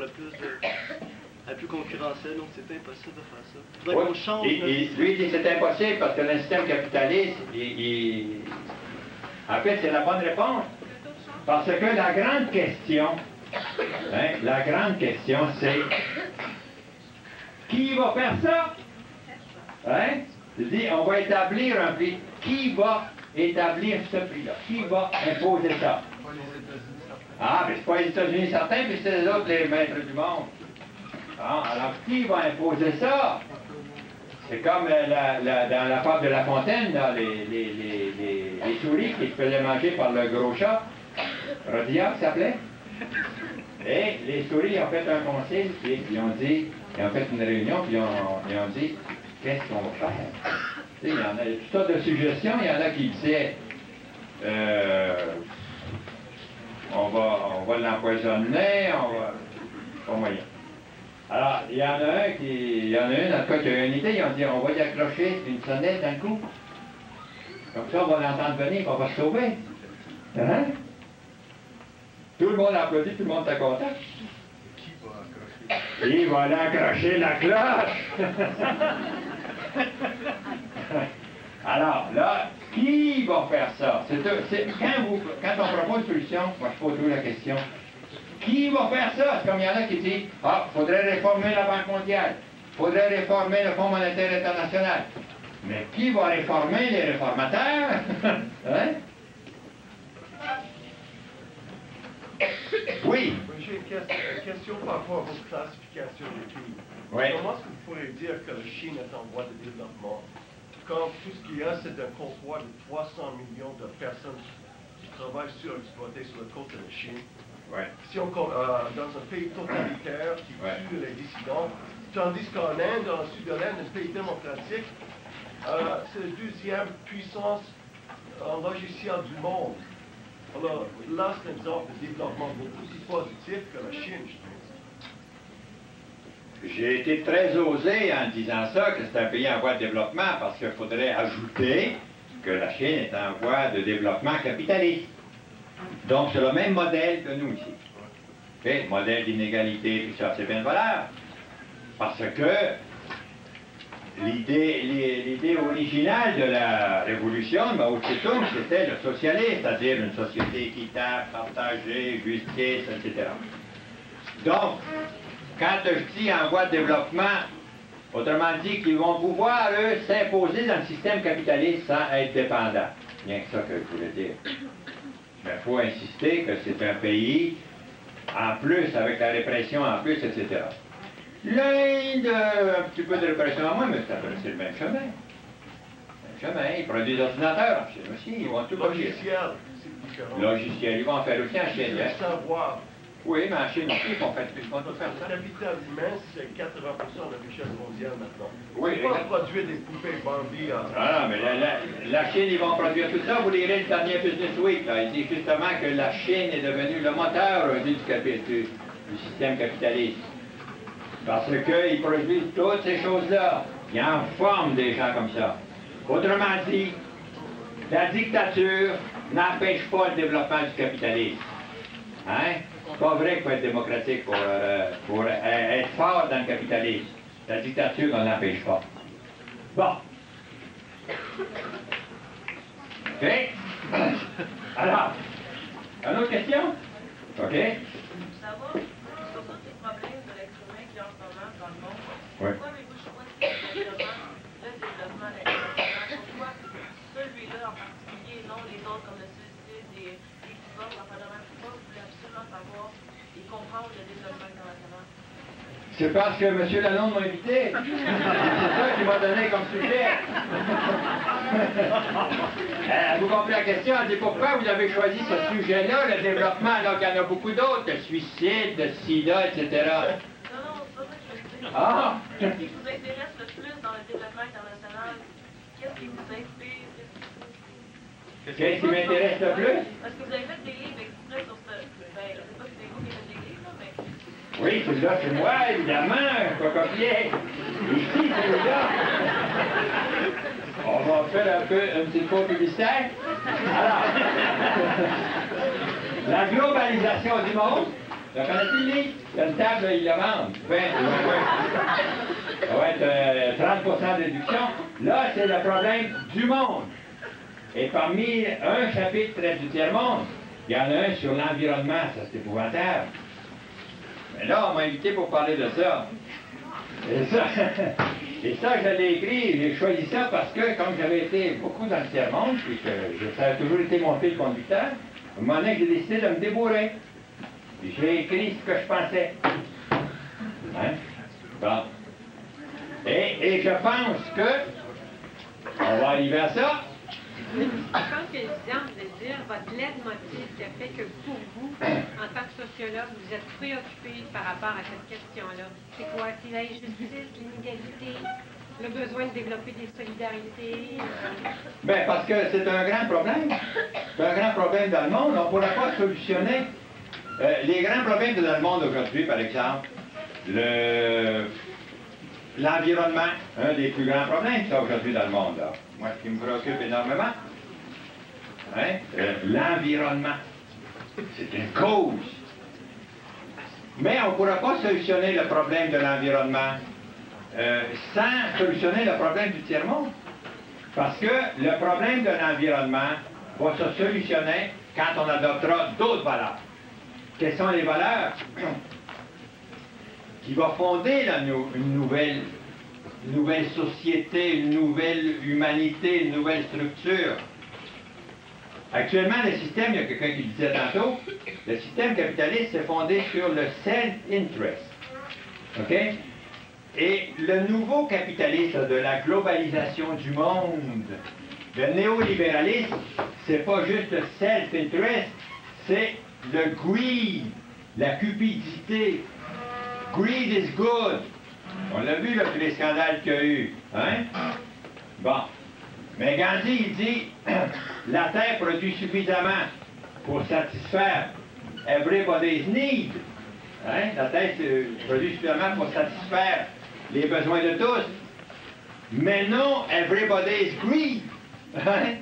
la plus concurrentielle, donc c'est impossible de faire ça. Il faudrait qu'on change. Lui, il dit que c'est impossible parce que le système capitaliste, en fait, c'est la bonne réponse. Parce que la grande question, c'est qui va faire ça? Hein? Il dit, on va établir un prix. qui va établir ce prix-là? Qui va imposer ça? Pas les États-Unis, certains. Ah, mais c'est pas les États-Unis certains, puis c'est les autres les maîtres du monde. Ah, alors, qui va imposer ça? C'est comme dans la fable de La Fontaine, là, les souris qui se faisaient manger par le gros chat. Rodillac s'appelait. Et les souris ont fait un conseil, puis ils ont fait une réunion, puis ils ont dit, qu'est-ce qu'on va faire? Tu sais, il y en a toutes sortes de suggestions, il y en a qui disaient, on va l'empoisonner, pas moyen. Alors, il y en a une, en tout cas, qui a une idée, ils ont dit, on va y accrocher une sonnette d'un coup. Comme ça, on va l'entendre venir, on va se sauver. Hein? Tout le monde applaudit, tout le monde est content. Qui va accrocher? Il va aller accrocher la cloche. Alors, là, qui va faire ça? Quand on propose une solution, moi je pose toujours la question, qui va faire ça? C'est comme il y en a qui disent, ah, il faudrait réformer la Banque mondiale, il faudrait réformer le Fonds monétaire international. Mais qui va réformer les réformateurs? Hein? Oui. J'ai une question par rapport à votre classification des pays. Oui. Comment est-ce que vous pourrez dire que la Chine est en voie de développement quand tout ce qu'il y a, c'est un convoi de 300 millions de personnes qui travaillent surexploitées sur le côte de la Chine? Ouais. Si on dans un pays totalitaire qui tue les dissidents, tandis qu'en Inde, dans le sud de l'Inde, un pays démocratique, c'est la deuxième puissance en logiciel du monde. Alors là, c'est un exemple de développement beaucoup plus positif que la Chine, je trouve. J'ai été très osé en disant ça, que c'est un pays en voie de développement, parce qu'il faudrait ajouter que la Chine est en voie de développement capitaliste. Donc, c'est le même modèle que nous ici. Okay? Modèle d'inégalité, tout ça, c'est bien de valeur. Parce que l'idée originale de la révolution, Mao Tse-tung, c'était le socialisme, c'est-à-dire une société équitable, partagée, justice, etc. Donc, quand je dis en voie de développement, autrement dit qu'ils vont pouvoir, eux, s'imposer dans le système capitaliste sans être dépendants. Rien que ça que je voulais dire. Mais il faut insister que c'est un pays, en plus, avec la répression en plus, etc. L'Inde, un petit peu de répression en moins, mais c'est le même chemin. Le même chemin, ils produisent des ordinateurs en Chine aussi, ils vont tout produire. Logiciel, c'est différent. Logiciel, ils vont en faire aussi en Chine. Le Hein? savoir. Oui, mais en Chine aussi, ils vont tout faire Le ça. capital humain, c'est 80% de la richesse mondiale maintenant. Oui, Ils vont produire des poupées Barbie en... Ah non, mais la Chine, ils vont produire tout ça. Vous lirez le dernier Business Week, là. Il dit justement que la Chine est devenue le moteur du système capitaliste. Parce qu'ils produisent toutes ces choses-là. Ils en forment des gens comme ça. Autrement dit, la dictature n'empêche pas le développement du capitalisme. Hein? C'est pas vrai qu'il faut être démocratique pour être fort dans le capitalisme. La dictature ne l'empêche pas. Bon. OK? Alors, une autre question? OK? Savoir, sur tous ces problèmes de l'être humain qu'il y a en ce moment dans le monde, Oui. pourquoi avez-vous choisi le développement international? Pourquoi celui-là en particulier, non les autres comme le suicide, les divorces, enfin, pourquoi vous voulez absolument savoir et comprendre le développement international? C'est parce que M. Lalonde m'a invité. C'est ça qu'il m'a donné comme sujet. Vous comprenez la question? Elle dit pourquoi vous avez choisi ce sujet-là, le développement, alors qu'il y en a beaucoup d'autres, le suicide, le sida, etc. Non, non, c'est pas ça que je veux dire. Ah! Qu'est-ce qui vous intéresse le plus dans le développement international? Qu'est-ce qui vous inspire? Qu'est-ce qui m'intéresse le plus? Parce que vous avez fait des livres exprès sur ce... Ben, je sais pas si c'est vous qui avez fait des livres, là, mais... Oui, celui-là, c'est moi, évidemment, pas copié. Ici, celui-là. On va faire une petite pause publicitaire. Alors, la globalisation du monde. Vous connaissez le livre? Il y a une table, il la vend. Ça va être 30% de réduction. Là, c'est le problème du monde. Et parmi un chapitre traite du tiers-monde, il y en a un sur l'environnement. Ça, c'est épouvantable. Mais là, on m'a invité pour parler de ça. Et ça, je l'ai écrit, j'ai choisi ça parce que, comme j'avais été beaucoup dans le tiers-monde, puis que ça a toujours été mon fil conducteur, à un moment donné, j'ai décidé de me débourrer. Puis j'ai écrit ce que je pensais. Hein? Bon. Et je pense que on va arriver à ça. Je pense que Jean voulait dire votre leitmotiv qui a fait que pour vous, en tant que sociologue, vous êtes préoccupé par rapport à cette question-là. C'est quoi? C'est la justice, l'inégalité, le besoin de développer des solidarités? Bien, parce que c'est un grand problème. C'est un grand problème dans le monde. On ne pourra pas solutionner les grands problèmes dans le monde aujourd'hui, par exemple. L'environnement, un des plus grands problèmes, ça, aujourd'hui, dans le monde, là. Moi, ce qui me préoccupe énormément, hein, l'environnement. C'est une cause. Mais on ne pourra pas solutionner le problème de l'environnement sans solutionner le problème du tiers-monde. Parce que le problème de l'environnement va se solutionner quand on adoptera d'autres valeurs. Quelles sont les valeurs qui vont fonder une nouvelle société, une nouvelle humanité, une nouvelle structure? Actuellement, le système, il y a quelqu'un qui disait tantôt, le système capitaliste est fondé sur le self-interest. OK? Et le nouveau capitalisme de la globalisation du monde, le néolibéralisme, c'est pas juste le self-interest, c'est le greed, la cupidité. Greed is good. On l'a vu, là, tous les scandales qu'il y a eu. Hein? Bon. Mais Gandhi, il dit, la Terre produit suffisamment pour satisfaire everybody's need. Hein? La Terre produit suffisamment pour satisfaire les besoins de tous. Mais non everybody's greed. Hein?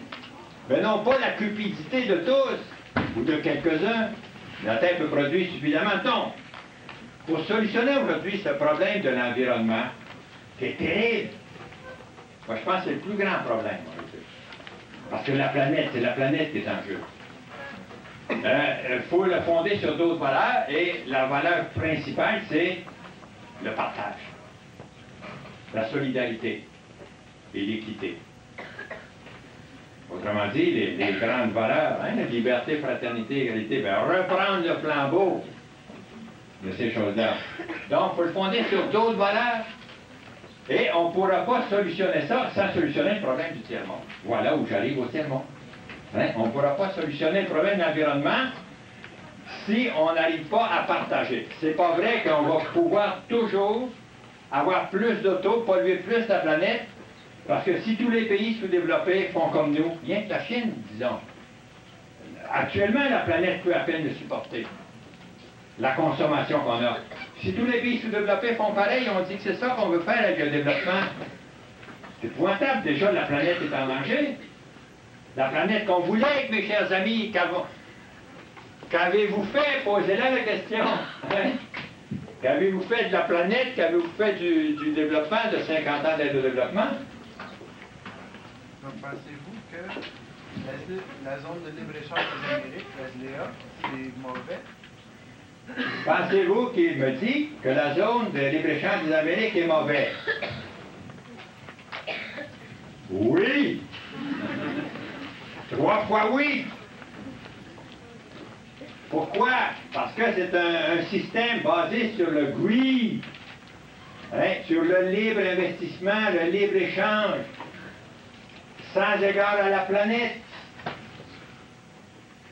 Mais non pas la cupidité de tous ou de quelques-uns. La Terre peut produire suffisamment. Donc, pour solutionner aujourd'hui ce problème de l'environnement, qui est terrible, moi je pense que c'est le plus grand problème aujourd'hui. Parce que la planète, c'est la planète qui est en jeu. Il faut le fonder sur d'autres valeurs, et la valeur principale, c'est le partage, la solidarité et l'équité. Autrement dit, les grandes valeurs, hein, la liberté, fraternité, égalité, bien, reprendre le flambeau de ces choses-là. Donc, il faut le fonder sur d'autres valeurs. Et on ne pourra pas solutionner ça sans solutionner le problème du tiers-monde. Voilà où j'arrive au tiers-monde. Hein? On ne pourra pas solutionner le problème de l'environnement si on n'arrive pas à partager. C'est pas vrai qu'on va pouvoir toujours avoir plus d'autos, polluer plus la planète, parce que si tous les pays sous-développés font comme nous, rien que la Chine, disons, actuellement, la planète peut à peine le supporter. La consommation qu'on a. Si tous les pays sous-développés font pareil, on dit que c'est ça qu'on veut faire avec le développement. C'est épouvantable. Déjà, la planète est en danger. La planète qu'on voulait, mes chers amis, qu'avez-vous fait? Posez-la la question. Hein? Qu'avez-vous fait de la planète? Qu'avez-vous fait du développement, de 50 ans d'aide au développement? Donc, pensez-vous que la zone de libre-échange des Amériques, la SDA, c'est mauvais? Pensez-vous qu'il me dit que la zone de libre-échange des Amériques est mauvaise? Oui! 3 fois oui! Pourquoi? Parce que c'est un système basé sur le greed, hein, sur le libre investissement, le libre-échange, sans égard à la planète.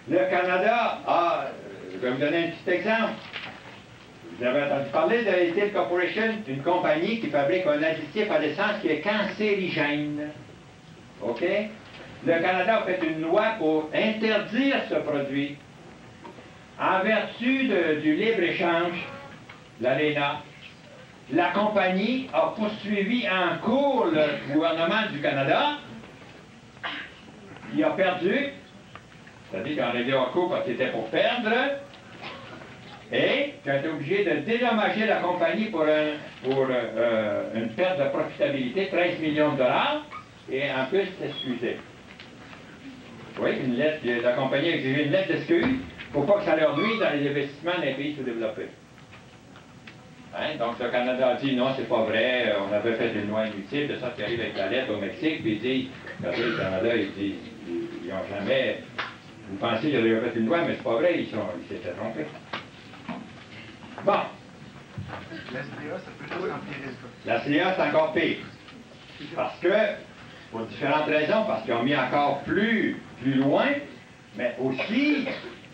Le Canada a... Je vais vous donner un petit exemple. Vous avez entendu parler de Ethyl Corporation, une compagnie qui fabrique un additif à l'essence qui est cancérigène. OK? Le Canada a fait une loi pour interdire ce produit. En vertu du libre-échange, l'ALENA, la compagnie a poursuivi en cours le gouvernement du Canada, qui a perdu, c'est-à-dire qu'il a réglé en cours parce qu'il était pour perdre, et qui a été obligé de dédommager la compagnie pour une perte de profitabilité, 13 millions de dollars, et en plus s'excuser. Oui, une lettre, la compagnie a exigé une lettre d'excuse pour pas que ça leur nuise dans les investissements des pays sous-développés. Hein? Donc le Canada a dit non, c'est pas vrai, on avait fait une loi inutile, de ça qui arrive avec la lettre au Mexique, puis il dit, regardez, le Canada, ils n'ont jamais. Vous pensez qu'ils avaient fait une loi, mais c'est pas vrai, ils s'étaient trompés. Bon. La SDA, ça peut juste empirer le cas. La CA, c'est encore pire. Parce que, pour différentes raisons, parce qu'ils ont mis encore plus loin, mais aussi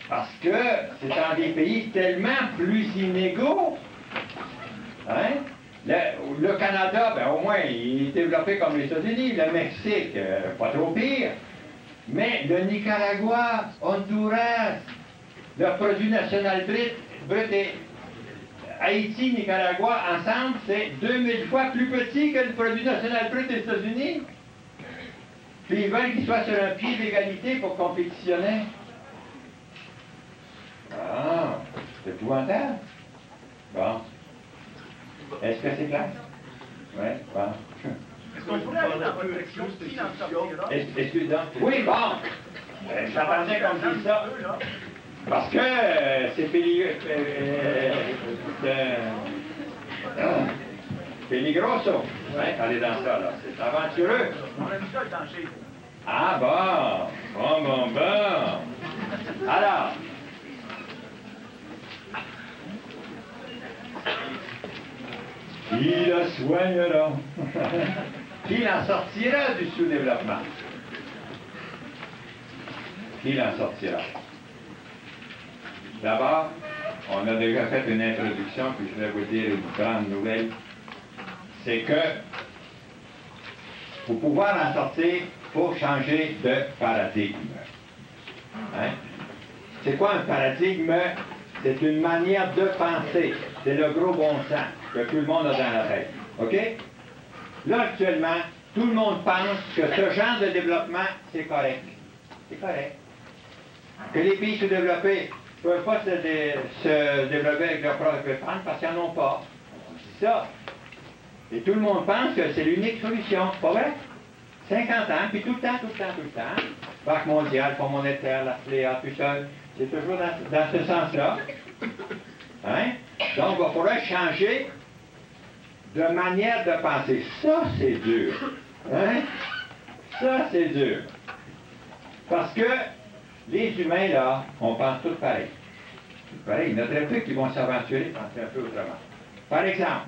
parce que c'est dans des pays tellement plus inégaux. Hein? Le Canada, ben, au moins, il est développé comme les États-Unis. Le Mexique, pas trop pire. Mais le Nicaragua, Honduras, le produit national brut et Haïti, Nicaragua, ensemble, c'est 2000 fois plus petit que le produit national brut des États-Unis. Puis ils veulent qu'ils soient sur un pied d'égalité pour compétitionner. Ah, c'est épouvantable. Bon. Est-ce que c'est clair? Oui, bon. Est-ce qu'on pourrait parler un peu plus de gestion? Excusez-moi. Oui, bon. J'attendais qu'on me dise ça. Parce que c'est peligroso. Hein, aller dans ça, là. C'est aventureux. On a déjà le danger. Ah bon. Alors. Qui la soignera? Qui en sortira du sous-développement? Qui en sortira? D'abord, on a déjà fait une introduction, puis je vais vous dire une grande nouvelle. C'est que, pour pouvoir en sortir, il faut changer de paradigme. Hein? C'est quoi un paradigme? C'est une manière de penser. C'est le gros bon sens que tout le monde a dans la tête. OK? Là, actuellement, tout le monde pense que ce genre de développement, c'est correct. C'est correct. Que les pays sous-développés ne peuvent pas se développer avec leur propre épargne parce qu'ils n'en ont pas. C'est ça. Et tout le monde pense que c'est l'unique solution. Pas vrai? 50 ans, puis tout le temps. Banque mondiale, Fonds monétaire, la FLEA, tout ça. C'est toujours dans ce sens-là. Hein? Donc, il va falloir changer de manière de penser. Ça, c'est dur. Hein? Ça, c'est dur. Parce que les humains, là, on pense tous pareil. Tout pareil. Il y en a très peu qui vont s'aventurer à penser un peu autrement. Par exemple,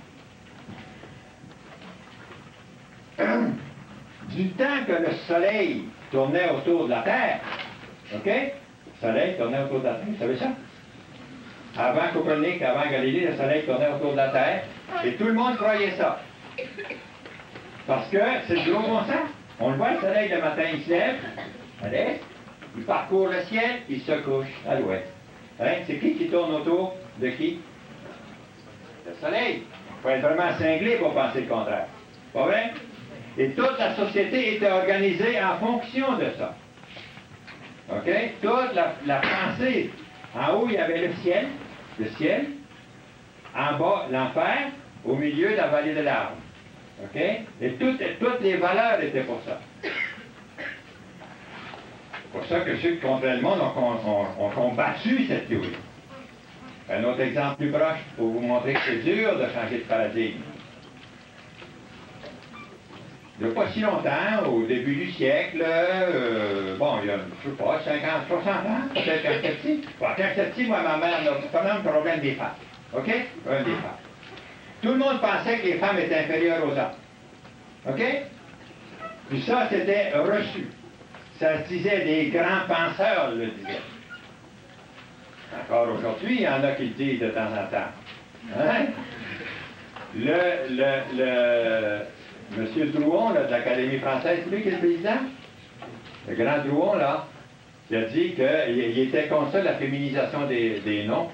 du temps que le Soleil tournait autour de la Terre, OK? Le Soleil tournait autour de la Terre, vous savez ça? Avant Copernic, avant Galilée, le Soleil tournait autour de la Terre, et tout le monde croyait ça. Parce que c'est le gros bon sens. On le voit, le Soleil, le matin, il se lève, à l'est, il parcourt le ciel, il se couche à l'ouest. Hein? C'est qui tourne autour de qui? Le Soleil. Il faut être vraiment cinglé pour penser le contraire. Pas vrai? Et toute la société était organisée en fonction de ça. OK? Toute la pensée. En haut, il y avait le ciel. En bas, l'enfer. Au milieu, la vallée de l'arbre. OK? Et toutes les valeurs étaient pour ça. C'est pour ça que ceux qui comprenaient le monde ont combattu cette théorie. Un autre exemple plus proche pour vous montrer que c'est dur de changer de paradigme. Il n'y a pas si longtemps, au début du siècle, bon, il y a, je ne sais pas, 50, 60 ans, peut-être quand j'étais petit. Bon, quand j'étais petit, moi, ma mère a le problème des femmes. OK? Le problème des femmes. Tout le monde pensait que les femmes étaient inférieures aux hommes. OK? Puis ça, c'était reçu. Ça se disait, des grands penseurs le disaient. Encore aujourd'hui, il y en a qui le disent de temps en temps. Hein? Monsieur Drouon, là, de l'Académie française, c'est lui qui est le président? Le grand Drouon, là, il a dit qu'il était contre ça, la féminisation des noms.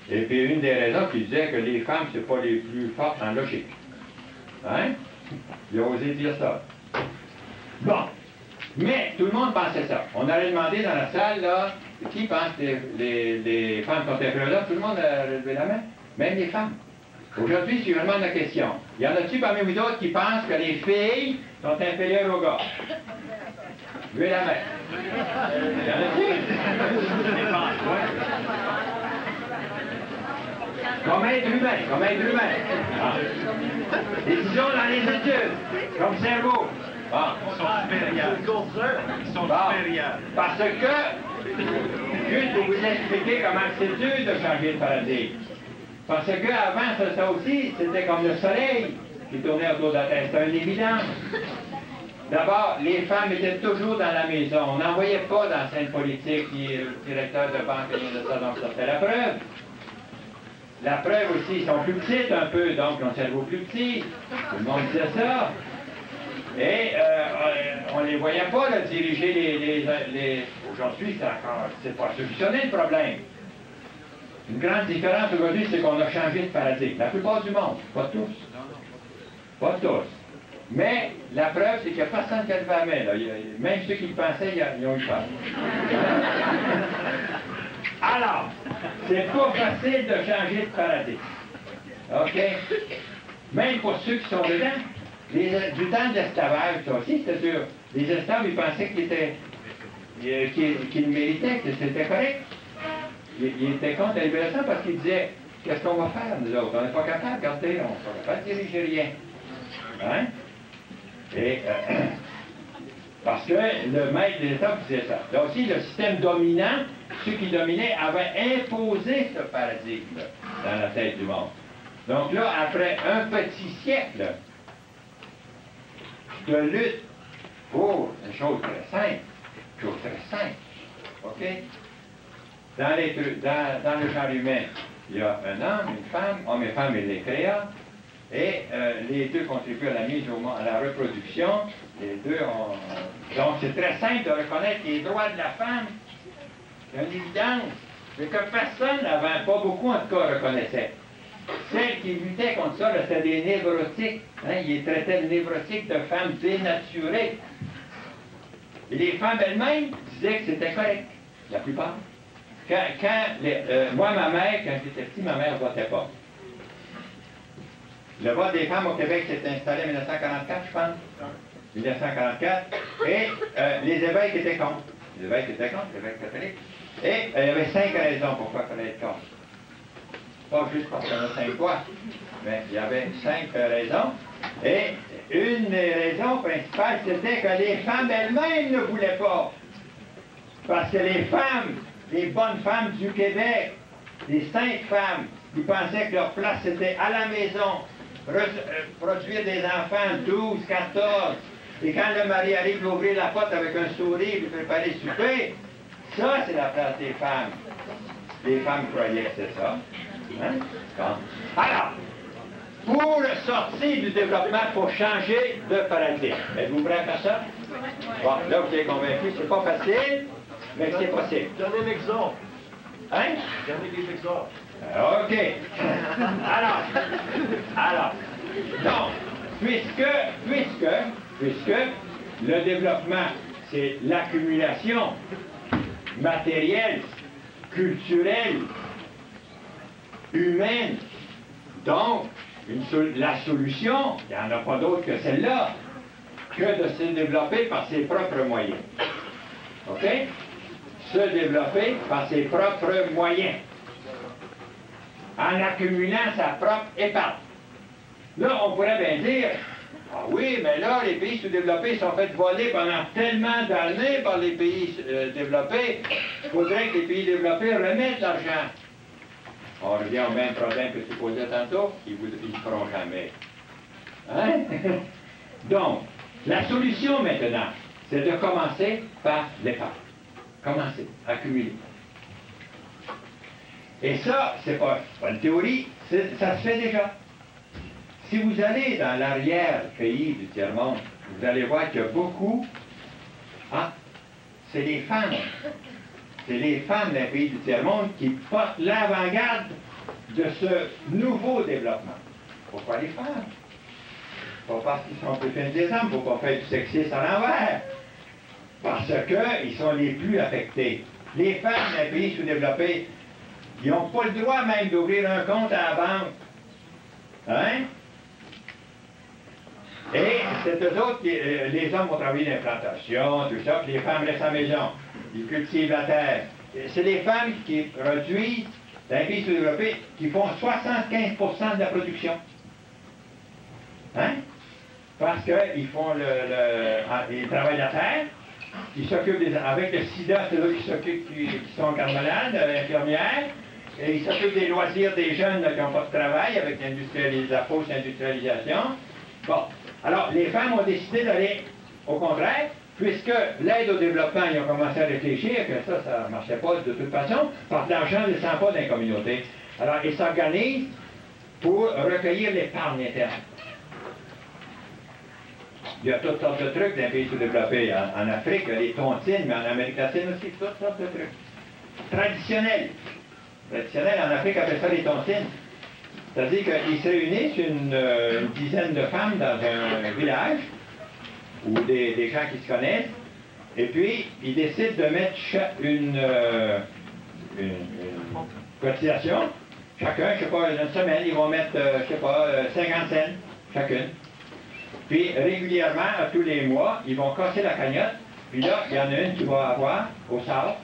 Et puis une des raisons qu'il disait que les femmes, c'est pas les plus fortes en logique. Hein? Il a osé dire ça. Bon. Mais tout le monde pensait ça. On allait demander dans la salle, là, qui pense que les femmes sont inférieures? Tout le monde a levé la main. Même les femmes. Aujourd'hui, si je demande la question, y en a-t-il parmi vous d'autres qui pensent que les filles sont inférieures aux gars? Levez la main. Y en a-t-il? Combien être humain, comme être humain. Ah. Décision dans les études, comme cerveau. Ah. Ils sont supérieurs. Ils sont supérieurs. Parce que, juste pour vous expliquer comment c'est dur de changer de paradigme. Parce qu'avant, ça aussi, c'était comme le soleil qui tournait autour de la Terre. C'était une évidence. D'abord, les femmes étaient toujours dans la maison. On n'envoyait pas dans la scène politique qui est le directeur de banque et de ça. Donc, ça c'était la preuve. La preuve aussi, ils sont plus petites un peu, donc ils ont le cerveau plus petit. Tout le monde disait ça. Et on ne les voyait pas là, diriger les... Aujourd'hui, c'est pas solutionné le problème. Une grande différence aujourd'hui, c'est qu'on a changé de paradigme. La plupart du monde, pas tous. Pas tous. Mais la preuve, c'est qu'il n'y a personne qui a levé la main. Là. Même ceux qui le pensaient, ils ont eu peur. Alors, c'est pas facile de changer de paradigme. OK? Même pour ceux qui sont dedans. Du temps de l'esclavage, ça aussi, c'était dur. Les esclaves, ils pensaient qu'ils méritaient, que c'était correct. Ils étaient contre la libération parce qu'ils disaient, qu'est-ce qu'on va faire, nous autres? On n'est pas capable, regardez, on n'est pas capable de diriger rien. Hein? Et, parce que le maître de l'État disait ça. Là aussi, le système dominant, ceux qui dominaient, avaient imposé ce paradigme dans la tête du monde. Donc là, après un petit siècle de lutte pour une chose très simple, OK? Dans le genre humain, il y a un homme, une femme, homme et femme, il les créa. Et les deux contribuent à la mise au monde, à la reproduction. Les deux ont... Donc, c'est très simple de reconnaître les droits de la femme. C'est une évidence. Mais que personne, avant, pas beaucoup en tout cas, reconnaissait. Celles qui luttaient contre ça, c'était des névrotiques. Hein? Ils traitaient de névrotiques de femmes dénaturées. Et les femmes elles-mêmes disaient que c'était correct. La plupart. Moi, ma mère, quand j'étais petit, ma mère ne votait pas. Le vote des femmes au Québec s'est installé en 1944, je pense. 1944. Et les évêques étaient contre. Les évêques étaient contre, les évêques catholiques. Et il y avait 5 raisons pourquoi il fallait être contre. Pas juste parce qu'on a 5 voix, mais il y avait 5 raisons. Et une des raisons principales, c'était que les femmes elles-mêmes ne voulaient pas. Parce que les femmes, les bonnes femmes du Québec, les 5 femmes, ils pensaient que leur place c'était à la maison, produire des enfants, 12, 14, et quand le mari arrive, il ouvrir la porte avec un sourire, lui préparer le souper, ça c'est la place des femmes. Les femmes croyaient que c'est ça. Hein? Bon. Alors, pour sortir du développement, il faut changer de paradigme. Êtes-vous prêts à faire ça? Bon, là vous êtes convaincus, c'est pas facile, mais c'est possible. Donnez un exemple. Hein? Donnez des exemples. OK. Alors, donc, puisque le développement, c'est l'accumulation matérielle, culturelle, humaine, donc, la solution, il n'y en a pas d'autre que celle-là, que de se développer par ses propres moyens. OK? Se développer par ses propres moyens. En accumulant sa propre épargne. Là, on pourrait bien dire, ah oui, mais là, les pays sous-développés sont fait voler pendant tellement d'années par les pays développés, il faudrait que les pays développés remettent l'argent. On revient au même problème que tu posais tantôt, ils ne le feront jamais. Hein? Donc, la solution maintenant, c'est de commencer par l'épargne. Commencer, accumuler. Et ça, c'est pas une théorie, ça se fait déjà. Si vous allez dans l'arrière-pays du tiers-monde, vous allez voir qu'il y a beaucoup... Ah, c'est les femmes. C'est les femmes d'un pays du tiers-monde qui portent l'avant-garde de ce nouveau développement. Pourquoi les femmes? Pas parce qu'ils sont plus fins des hommes, pour pas faire du sexisme à l'envers. Parce qu'ils sont les plus affectés. Les femmes d'un pays sous-développé, ils n'ont pas le droit même d'ouvrir un compte à la banque. Hein? Et c'est eux autres qui, les hommes vont travailler l'implantation, tout ça, puis les femmes restent à la maison. Ils cultivent la terre. C'est les femmes qui produisent dans les pays sous-développés qui font 75% de la production. Hein? Parce qu'ils font ils travaillent la terre, ils s'occupent avec le sida, c'est eux qui sont encore malades, infirmières, et ils s'occupent des loisirs des jeunes là, qui n'ont pas de travail avec la fausse industrialisation. Bon, alors les femmes ont décidé d'aller au contraire, puisque l'aide au développement, ils ont commencé à réfléchir que ça ne marchait pas de toute façon, parce que l'argent ne descend pas dans les communautés. Alors ils s'organisent pour recueillir l'épargne interne. Il y a toutes sortes de trucs dans les pays sous-développés. En Afrique, il y a les tontines, mais en Amérique latine aussi, toutes sortes de trucs. Traditionnels. Traditionnels, en Afrique, on appelle ça les tontines. C'est-à-dire qu'ils se réunissent une dizaine de femmes dans un village, ou des gens qui se connaissent, et puis ils décident de mettre une cotisation. Chacun, je ne sais pas, une semaine, ils vont mettre, je ne sais pas, 50 cents chacune. Puis régulièrement, à tous les mois, ils vont casser la cagnotte, puis là, il y en a une qui va avoir au sort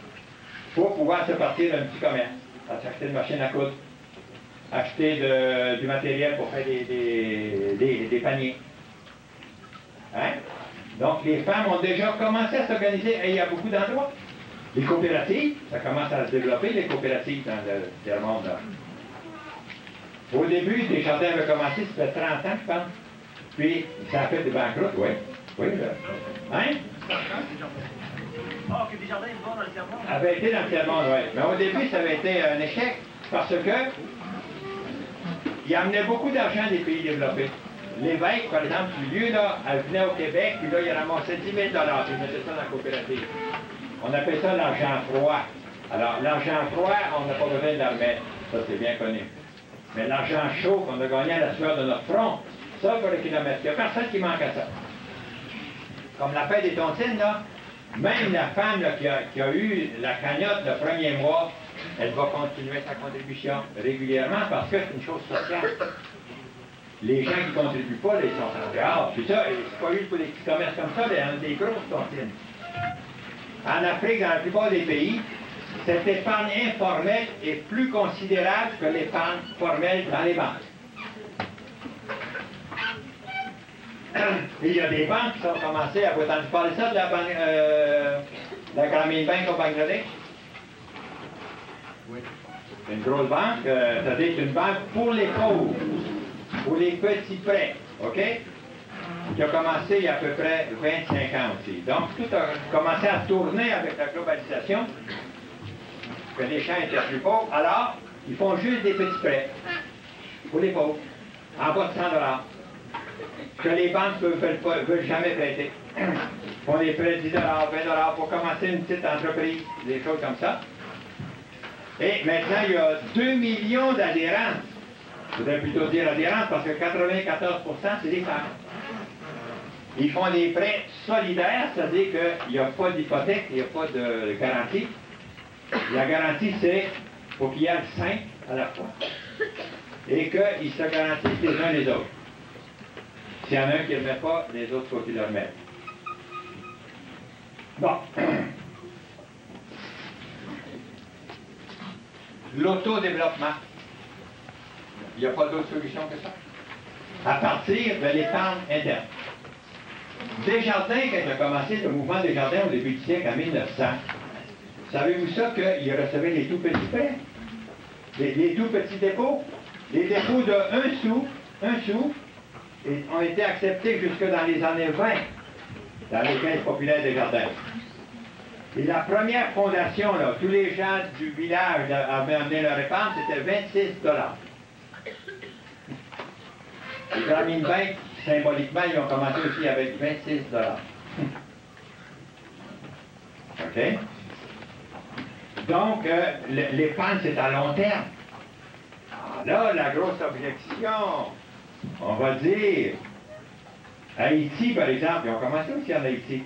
pour pouvoir se partir d'un petit commerce, acheter une machine à coudre, acheter du matériel pour faire des paniers. Hein? Donc, les femmes ont déjà commencé à s'organiser, et il y a beaucoup d'endroits. Les coopératives, ça commence à se développer, les coopératives dans le tiers-monde. Au début, Desjardins avait commencé, ça fait 30 ans, je pense. Puis, ça a fait des banqueroutes, oui. Oui, là. Hein? Ah, que Desjardins est bon dans le tiers-monde? Avait été dans le tiers-monde, oui. Mais au début, ça avait été un échec, parce que il amenait beaucoup d'argent des pays développés. L'évêque, par exemple, du lieu, là, elle venait au Québec, puis là, il ramassait 10 000 $, puis il mettait ça dans la coopérative. On appelle ça l'argent froid. Alors, l'argent froid, on n'a pas besoin de la remettre. Ça, c'est bien connu. Mais l'argent chaud qu'on a gagné à la sueur de notre front, ça, pour le kilomètre. Il n'y a personne qui manque à ça. Comme la paix des tontines, là, même la femme là, qui a eu la cagnotte le premier mois, elle va continuer sa contribution régulièrement parce que c'est une chose sociale. Les gens qui ne contribuent pas, là, ils sont en dehors. Puis ça, c'est pas eu pour des petits commerces comme ça, mais il y en a des grosses tontines. En Afrique, dans la plupart des pays, cette épargne informelle est plus considérable que l'épargne formelle dans les banques. Et il y a des banques qui ont commencé à... Vous avez entendu parler ça de la banque, la Grameen Bank au Bangladesh? Oui. C'est une grosse banque, c'est-à-dire une banque pour les pauvres, pour les petits prêts, OK? Qui a commencé il y a à peu près 25 ans aussi. Donc, tout a commencé à tourner avec la globalisation, que les gens étaient plus pauvres. Alors, ils font juste des petits prêts pour les pauvres, en bas de 100 $, que les banques ne veulent jamais prêter. Ils font des prêts de 10 $, 20 $ pour commencer une petite entreprise, des choses comme ça. Et maintenant, il y a 2 millions d'adhérents. Je voudrais plutôt dire adhérents parce que 94% c'est des femmes. Ils font des prêts solidaires, c'est-à-dire qu'il n'y a pas d'hypothèque, il n'y a pas de garantie. La garantie, c'est pour qu'il y ait 5 à la fois. Et qu'ils se garantissent les uns les autres. S'il y en a un qui ne le met pas, les autres, il faut qu'ils le remettent. Bon. L'autodéveloppement. Il n'y a pas d'autre solution que ça. À partir de l'épargne interne. Desjardins, quand il a commencé le mouvement Desjardins au début du siècle, en 1900, savez-vous ça qu'il recevait les tout petits prêts? Les tout petits dépôts? Les dépôts de 1 sou, ont été acceptés jusque dans les années 20, dans les caisses populaires Desjardins. Et la première fondation, là, tous les gens du village avaient amené leur épargne, c'était 26 $. Les Grameen Bank, symboliquement, ils ont commencé aussi avec 26 $. OK? Donc, l'épargne, c'est à long terme. Ah, là, la grosse objection, on va dire, Haïti, par exemple, ils ont commencé aussi en Haïti.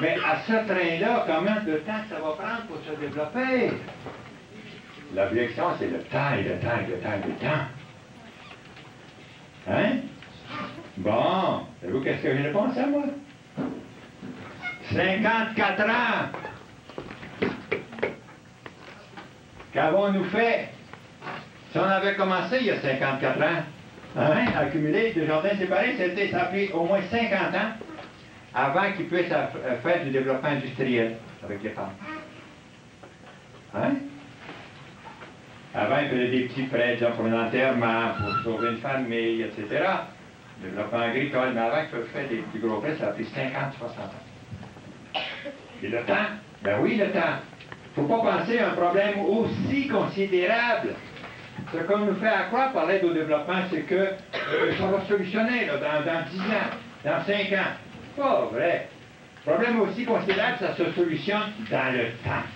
Mais à ce train-là, combien de temps ça va prendre pour se développer? L'objection, c'est le temps, et le temps, et le temps, et le temps. Hein? Bon, savez-vous qu'est-ce que j'ai répondu à moi? 54 ans! qu'avons-nous fait? Si on avait commencé il y a 54 ans, hein, à accumuler des jardins séparés, ça a pris au moins 50 ans avant qu'ils puissent faire du développement industriel avec les femmes. Hein? Avant, ils faisaient des petits prêts pour un enterrement, pour sauver une famille, etc. Développement agricole, mais avant qu'ils fassent des plus gros prêts, ça a pris 50, 60 ans. Et le temps? Ben oui, le temps. Il ne faut pas penser à un problème aussi considérable. Ce qu'on nous fait à croire par l'aide au développement, c'est que ça va se solutionner là, dans 10 ans, dans 5 ans. Pas vrai. Problème aussi considérable, ça se solutionne dans le temps.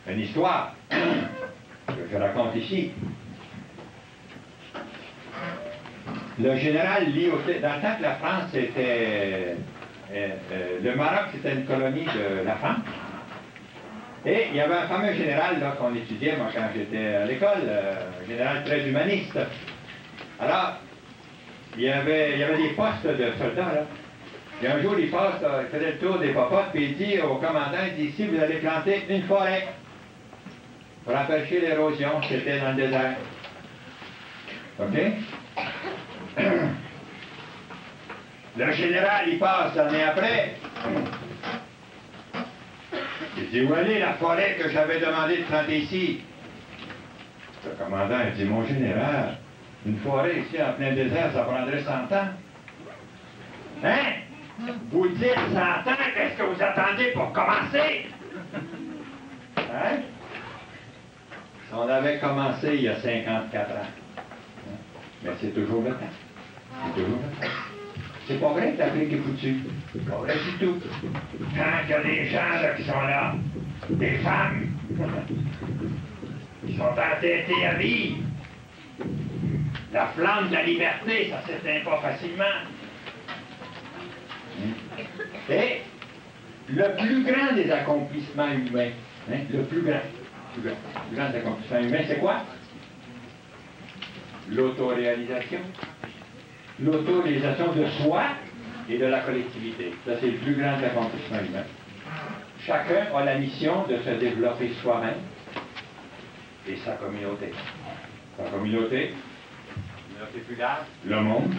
Une histoire que je raconte ici. Le général Lyautey, dans le temps que la France était... le Maroc, c'était une colonie de la France. Et il y avait un fameux général là, qu'on étudiait, moi, quand j'étais à l'école, un général très humaniste. Alors, il y avait des postes de soldats, là. Et un jour, il passe, il faisait le tour des popotes, puis il dit au commandant, il dit, ici, vous allez planter une forêt pour empêcher l'érosion. C'était dans le désert. OK? Le général, il passe l'année après. Il dit, où est la forêt que j'avais demandé de planter ici? Le commandant, il dit, mon général, une forêt ici en plein désert, ça prendrait 100 ans. Hein? Vous dites 100 ans, qu'est-ce que vous attendez pour commencer? Hein? On avait commencé il y a 54 ans. Mais c'est toujours le temps. C'est toujours le temps. C'est pas vrai que l'Afrique est foutue. C'est pas vrai du tout. Quand il y a des gens là, qui sont là, des femmes, qui sont entêtés à vivre, la flamme de la liberté, ça s'éteint pas facilement. Et le plus grand des accomplissements humains, hein, le plus grand des accomplissements humains, c'est quoi? L'autoréalisation. L'autoréalisation de soi et de la collectivité. Ça, c'est le plus grand accomplissement humain. Chacun a la mission de se développer soi-même et sa communauté. Sa communauté plus large, le monde.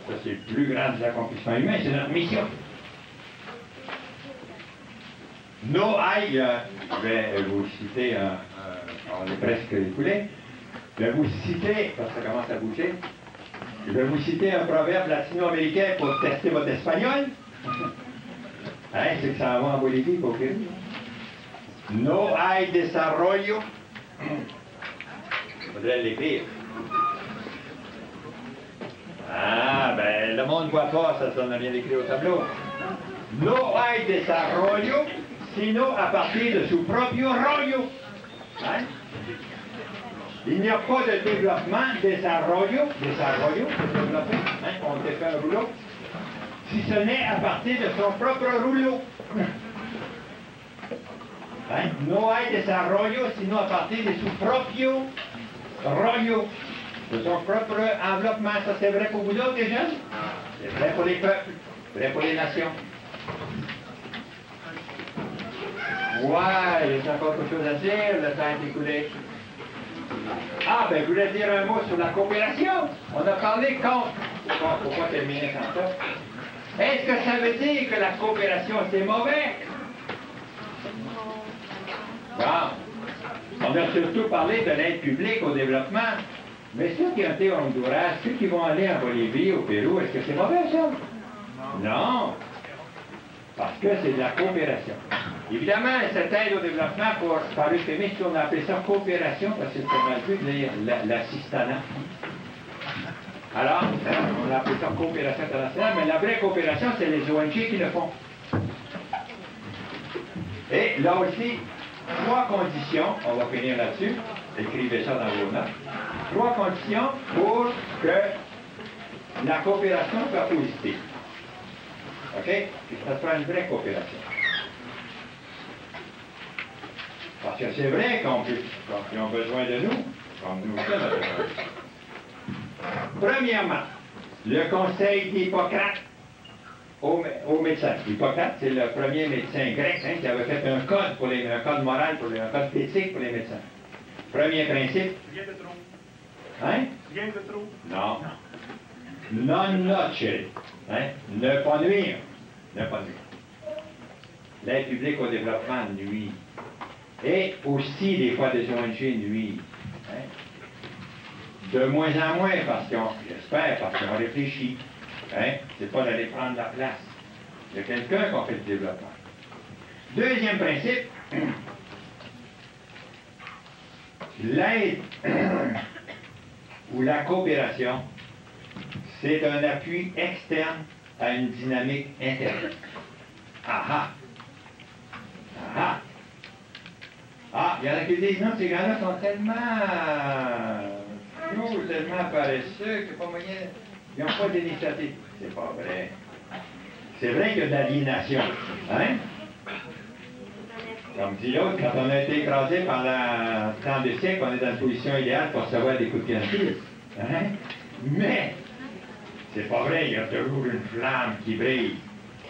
Ça, c'est le plus grand des accomplissements humains. C'est notre mission. Je vais vous citer, on est presque écoulé, je vais vous citer, parce que ça commence à bouger, je vais vous citer un proverbe latino-américain pour tester votre espagnol. Hein, c'est que ça va en Bolivie, pour que... No hay desarrollo. Il faudrait l'écrire. Ah, ben, le monde ne voit pas, ça n'a rien écrit au tableau. No hay desarrollo, sino a partir de su propio rollo. Hein? Il n'y a pas de développement, desarrollo, c'est développer, hein, on fait un rouleau, si ce n'est à partir de son propre rouleau. Hein? No hay desarrollo, sino a partir de su propio rollo, de son propre enveloppement. Ça, c'est vrai pour vous autres, les jeunes? C'est vrai pour les peuples, vrai pour les nations. Ouais, il y a encore quelque chose à dire, le temps est écoulé. Ah, ben, je voulais dire un mot sur la coopération. On a parlé contre. Pourquoi terminer sans ça? Est-ce que ça veut dire que la coopération, c'est mauvais? Bon. On a surtout parlé de l'aide publique au développement. Mais ceux qui ont été au Honduras, ceux qui vont aller en Bolivie, au Pérou, est-ce que c'est mauvais, ça? Non. Parce que c'est de la coopération. Évidemment, cette aide au développement, par euphémisme, on a appelé ça coopération, parce que c'est mal vu de lire l'assistanat. Alors, on a appelé ça coopération internationale, mais la vraie coopération, c'est les ONG qui le font. Et là aussi, 3 conditions, on va finir là-dessus, écrivez ça dans vos notes, 3 conditions pour que la coopération soit positive. OK? Que ça soit une vraie coopération. Parce que c'est vrai qu'ils ont besoin de nous, comme nous aussi, on a besoin. Premièrement, le conseil d'Hippocrate aux médecins. Hippocrate, c'est le premier médecin grec qui avait fait un code, un code moral, un code éthique pour les médecins. Premier principe. Rien de trop. Hein? Rien de trop. Non. Non nocere. Hein? Ne pas nuire. Ne pas nuire. L'aide publique au développement nuit. Et aussi, des fois, des ONG nuisent. Hein? De moins en moins, j'espère, parce qu'on réfléchit. Hein? C'est pas d'aller prendre la place. Il y a quelqu'un qui a fait le développement. Deuxième principe, l'aide ou la coopération, c'est un appui externe à une dynamique interne. Ah ah! Ah ah! Ah, il y en a qui disent, non, ces gens-là sont tellement tellement paresseux qu'il n'y a pas moyen, ils n'ont pas d'initiative. C'est pas vrai. C'est vrai qu'il y a de l'aliénation. Hein? Comme dit l'autre, quand on a été écrasé pendant tant de siècles, on est dans une position idéale pour recevoir des coups de pied. Hein? Mais, c'est pas vrai, il y a toujours une flamme qui brille.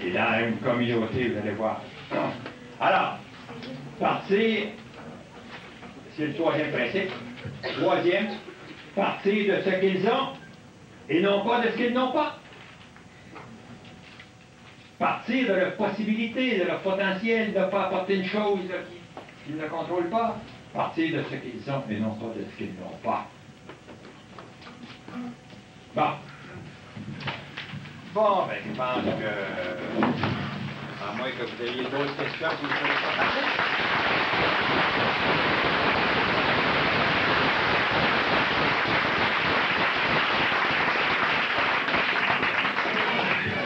Et dans une communauté, vous allez voir. Alors, partir, c'est le troisième principe. Troisième, partir de ce qu'ils ont et non pas de ce qu'ils n'ont pas. Partir de leurs possibilités, de leur potentiel, de ne pas apporter une chose qu'ils ne contrôlent pas. Partir de ce qu'ils ont et non pas de ce qu'ils n'ont pas. Bon. Bon, ben, je pense que, à moins que vous ayez d'autres questions, vous ne pouvez pas parler.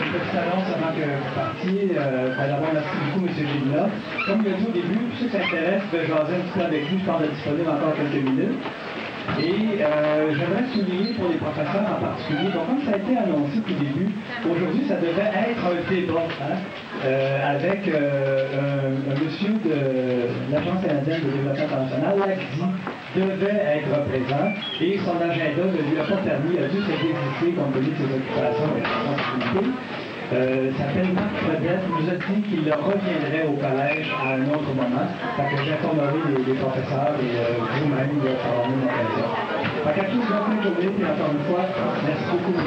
Une petite annonce avant que vous partiez. D'abord, merci beaucoup, M. Gélina. Comme je l'ai dit au début, pour ceux qui s'intéressent, de jaser un petit peu avec lui, je pense être disponible encore quelques minutes. Et j'aimerais souligner pour les professeurs en particulier, donc comme ça a été annoncé au début, aujourd'hui ça devait être un débat avec un monsieur de l'Agence canadienne de développement international, l'ACDI, devait être présent et son agenda ne lui a pas permis, il a dû se désister compte tenu de ses occupations et responsabilités. S'appelle Marc Fredette, nous a dit qu'il reviendrait au collège à un autre moment. Fait que j'informerai les professeurs et vous-même, ça va avoir une occasion. Fait qu'à tous, bonne journée, et encore une fois, merci beaucoup.